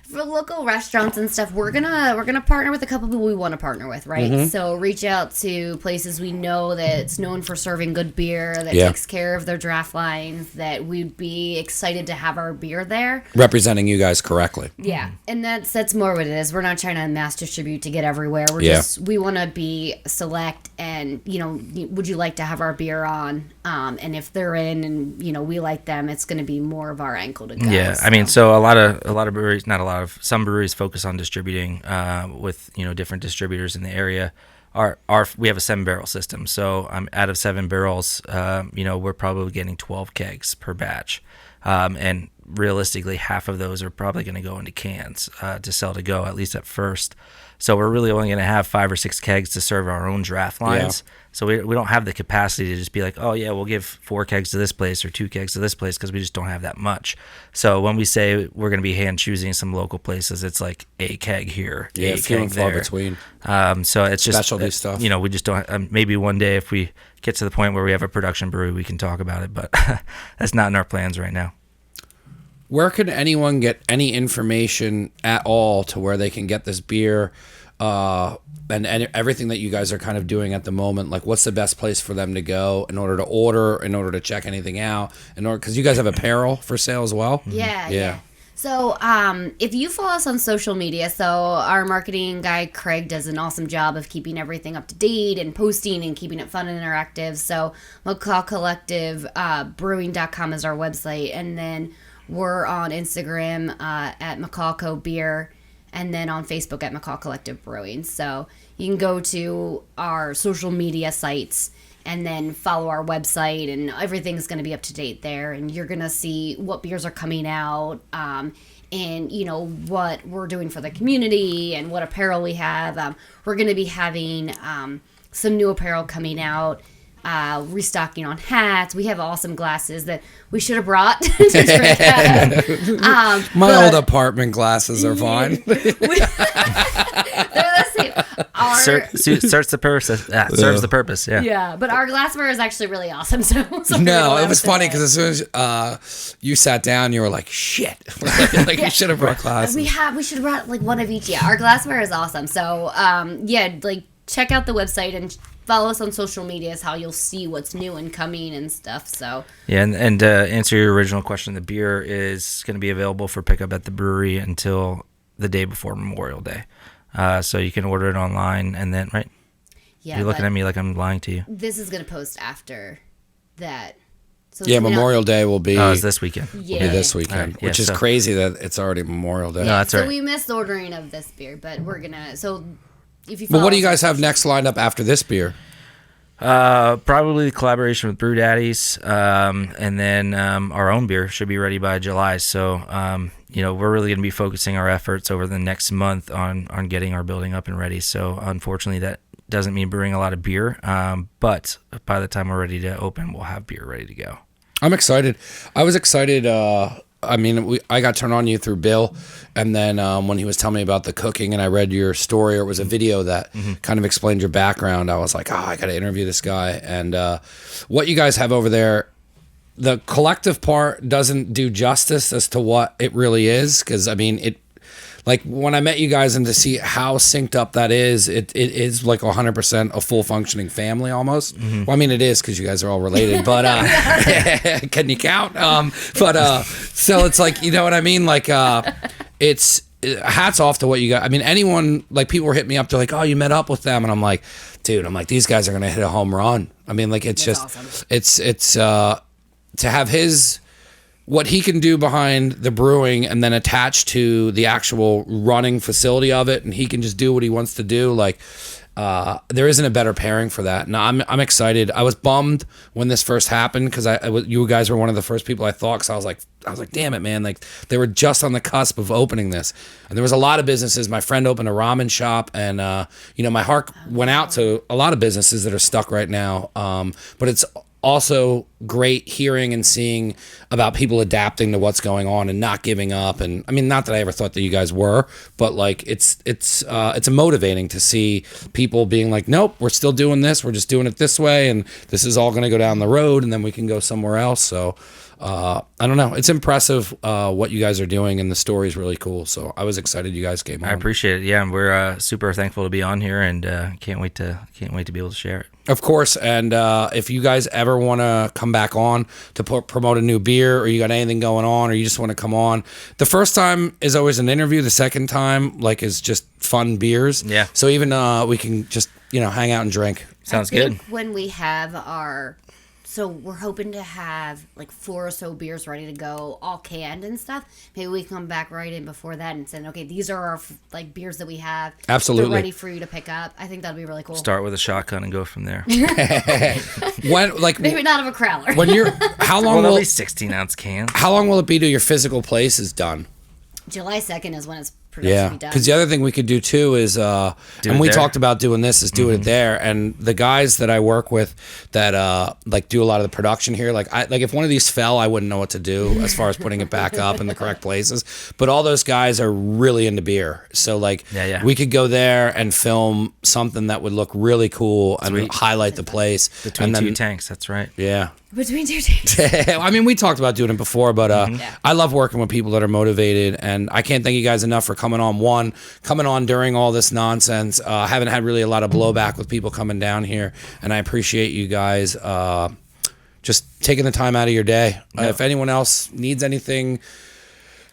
For local restaurants and stuff, we're gonna partner with a couple people we want to partner with, right? Mm-hmm. So reach out to places we know that's known for serving good beer, that Yeah. takes care of their draft lines, that we'd be excited to have our beer there. Representing you guys correctly. Yeah, and that's more what it is. We're not trying to mass distribute to get everywhere. Yeah. We want to be select, and would you like to have our beer on? And if they're in, and we like them, it's going to be more of our ankle to go. Yeah, I mean, so a lot of breweries, not a lot of, some breweries focus on distributing with different distributors in the area. We have a 7-barrel system, so out of 7 barrels, we're probably getting 12 kegs per batch, and realistically, half of those are probably going to go into cans to sell to go, at least at first. So we're really only going to have 5 or 6 kegs to serve our own draft lines. Yeah. So we don't have the capacity to just be like, oh yeah, we'll give 4 kegs to this place or 2 kegs to this place, because we just don't have that much. So when we say we're going to be hand choosing some local places, it's like a keg here, a few keg and far there. between. So it's just specialty stuff. We just don't. Maybe one day if we get to the point where we have a production brewery, we can talk about it, but that's not in our plans right now. Where can anyone get any information at all to where they can get this beer and everything that you guys are kind of doing at the moment? Like, what's the best place for them to go in order to order, in order to check anything out, because you guys have apparel for sale as well? Yeah. So if you follow us on social media, so our marketing guy Craig does an awesome job of keeping everything up to date and posting and keeping it fun and interactive. So McCall Collective, brewing.com is our website, and then we're on Instagram at McCall Co Beer, and then on Facebook at McCall Collective Brewing. So you can go to our social media sites and then follow our website, and everything's going to be up to date there. And you're going to see what beers are coming out, and what we're doing for the community and what apparel we have. We're going to be having some new apparel coming out. Restocking on hats. We have awesome glasses that we should have brought to drink at. My old apartment glasses are fine. They're the same. Serves the purpose. Serves the purpose. Yeah. Yeah, but our glassware is actually really awesome. So No, it was funny because as soon as you sat down, you were like, "Shit!" like you should have brought glasses. We should have brought like one of each. Yeah, our glassware is awesome. So check out the website and follow us on social media is how you'll see what's new and coming and stuff. So yeah, and to answer your original question, the beer is going to be available for pickup at the brewery until the day before Memorial Day. So you can order it online, and then yeah, you're looking at me like I'm lying to you. This is going to post after that. So Yeah, Memorial Day will be. It's this weekend. Yeah. Will be this weekend, Right, yeah, which is crazy that it's already Memorial Day. No, that's so right. we missed ordering of this beer, but we're gonna. So if you. But what do you follow guys have next lined up after this beer? Probably the collaboration with Brew Daddies, and then our own beer should be ready by July. So, we're really going to be focusing our efforts over the next month on getting our building up and ready. So, unfortunately, that doesn't mean brewing a lot of beer, but by the time we're ready to open, we'll have beer ready to go. I'm excited. I was excited. I got turned on you through Bill, and then when he was telling me about the cooking, and I read your story, or it was a video that kind of explained your background, I was like, I got to interview this guy. And what you guys have over there, the collective part doesn't do justice as to what it really is, because like when I met you guys and to see how synced up that is, it is like 100% a full functioning family almost. Well, I mean, it is because you guys are all related, but can you count? So it's like, you know what I mean? Like it's hats off to what you got. I mean, anyone, like people were hitting me up, they're like, oh, you met up with them. And I'm like, dude, these guys are going to hit a home run. I mean, like it's That's just, awesome. it's to have what he can do behind the brewing and then attached to the actual running facility of it, and he can just do what he wants to do. Like, there isn't a better pairing for that. And I'm excited. I was bummed when this first happened because you guys were one of the first people I thought, because I was like, damn it, man. Like they were just on the cusp of opening this, and there was a lot of businesses. My friend opened a ramen shop, and my heart went out to a lot of businesses that are stuck right now. But it's also great hearing and seeing about people adapting to what's going on and not giving up. And I mean, not that I ever thought that you guys were, but like it's motivating to see people being like, nope, we're still doing this. We're just doing it this way, and this is all going to go down the road, and then we can go somewhere else. So I don't know. It's impressive what you guys are doing, and the story is really cool. So I was excited you guys came on. I appreciate it. Yeah, and we're super thankful to be on here, and can't wait to be able to share it. Of course, and if you guys ever want to come back on to promote a new beer, or you got anything going on, or you just want to come on, the first time is always an interview. The second time, is just fun beers. Yeah. So even we can just hang out and drink. Sounds I think good. when we have so we're hoping to have like 4 or so beers ready to go, all canned and stuff. Maybe we come back right in before that and say, okay, these are our beers that we have. Absolutely. They're ready for you to pick up. I think that'd be really cool. Start with a shotgun and go from there. Maybe not of a crowler. When you're how long Well, will at least 16-ounce cans. how long will it be till your physical place is done? July 2nd is when it's production Yeah, be done. because the other thing we could do too is, and it we there. talked about doing this, is do it there. And the guys that I work with that do a lot of the production here, if one of these fell, I wouldn't know what to do as far as putting it back up in the correct places. But all those guys are really into beer, so Yeah. we could go there and film something that would look really cool and Sweet. highlight the place. Between and then, two tanks, that's right. Yeah. Between 2 days. I mean, we talked about doing it before, but I love working with people that are motivated, and I can't thank you guys enough for coming on during all this nonsense. I haven't had really a lot of blowback with people coming down here, and I appreciate you guys just taking the time out of your day. If anyone else needs anything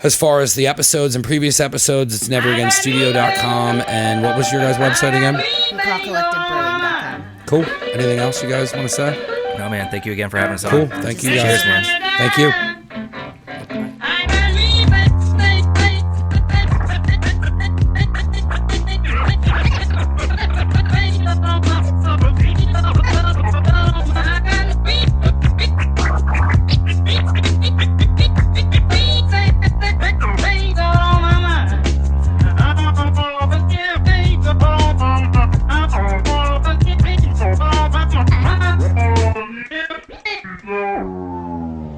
as far as the episodes and previous episodes, it's neveragainstudio.com. And what was your guys' website again? McCallCollectiveBrewing.com. Cool. Anything else you guys want to say? No, man, thank you again for having us Cool. on. Thank you guys. Cheers, man. Thank you.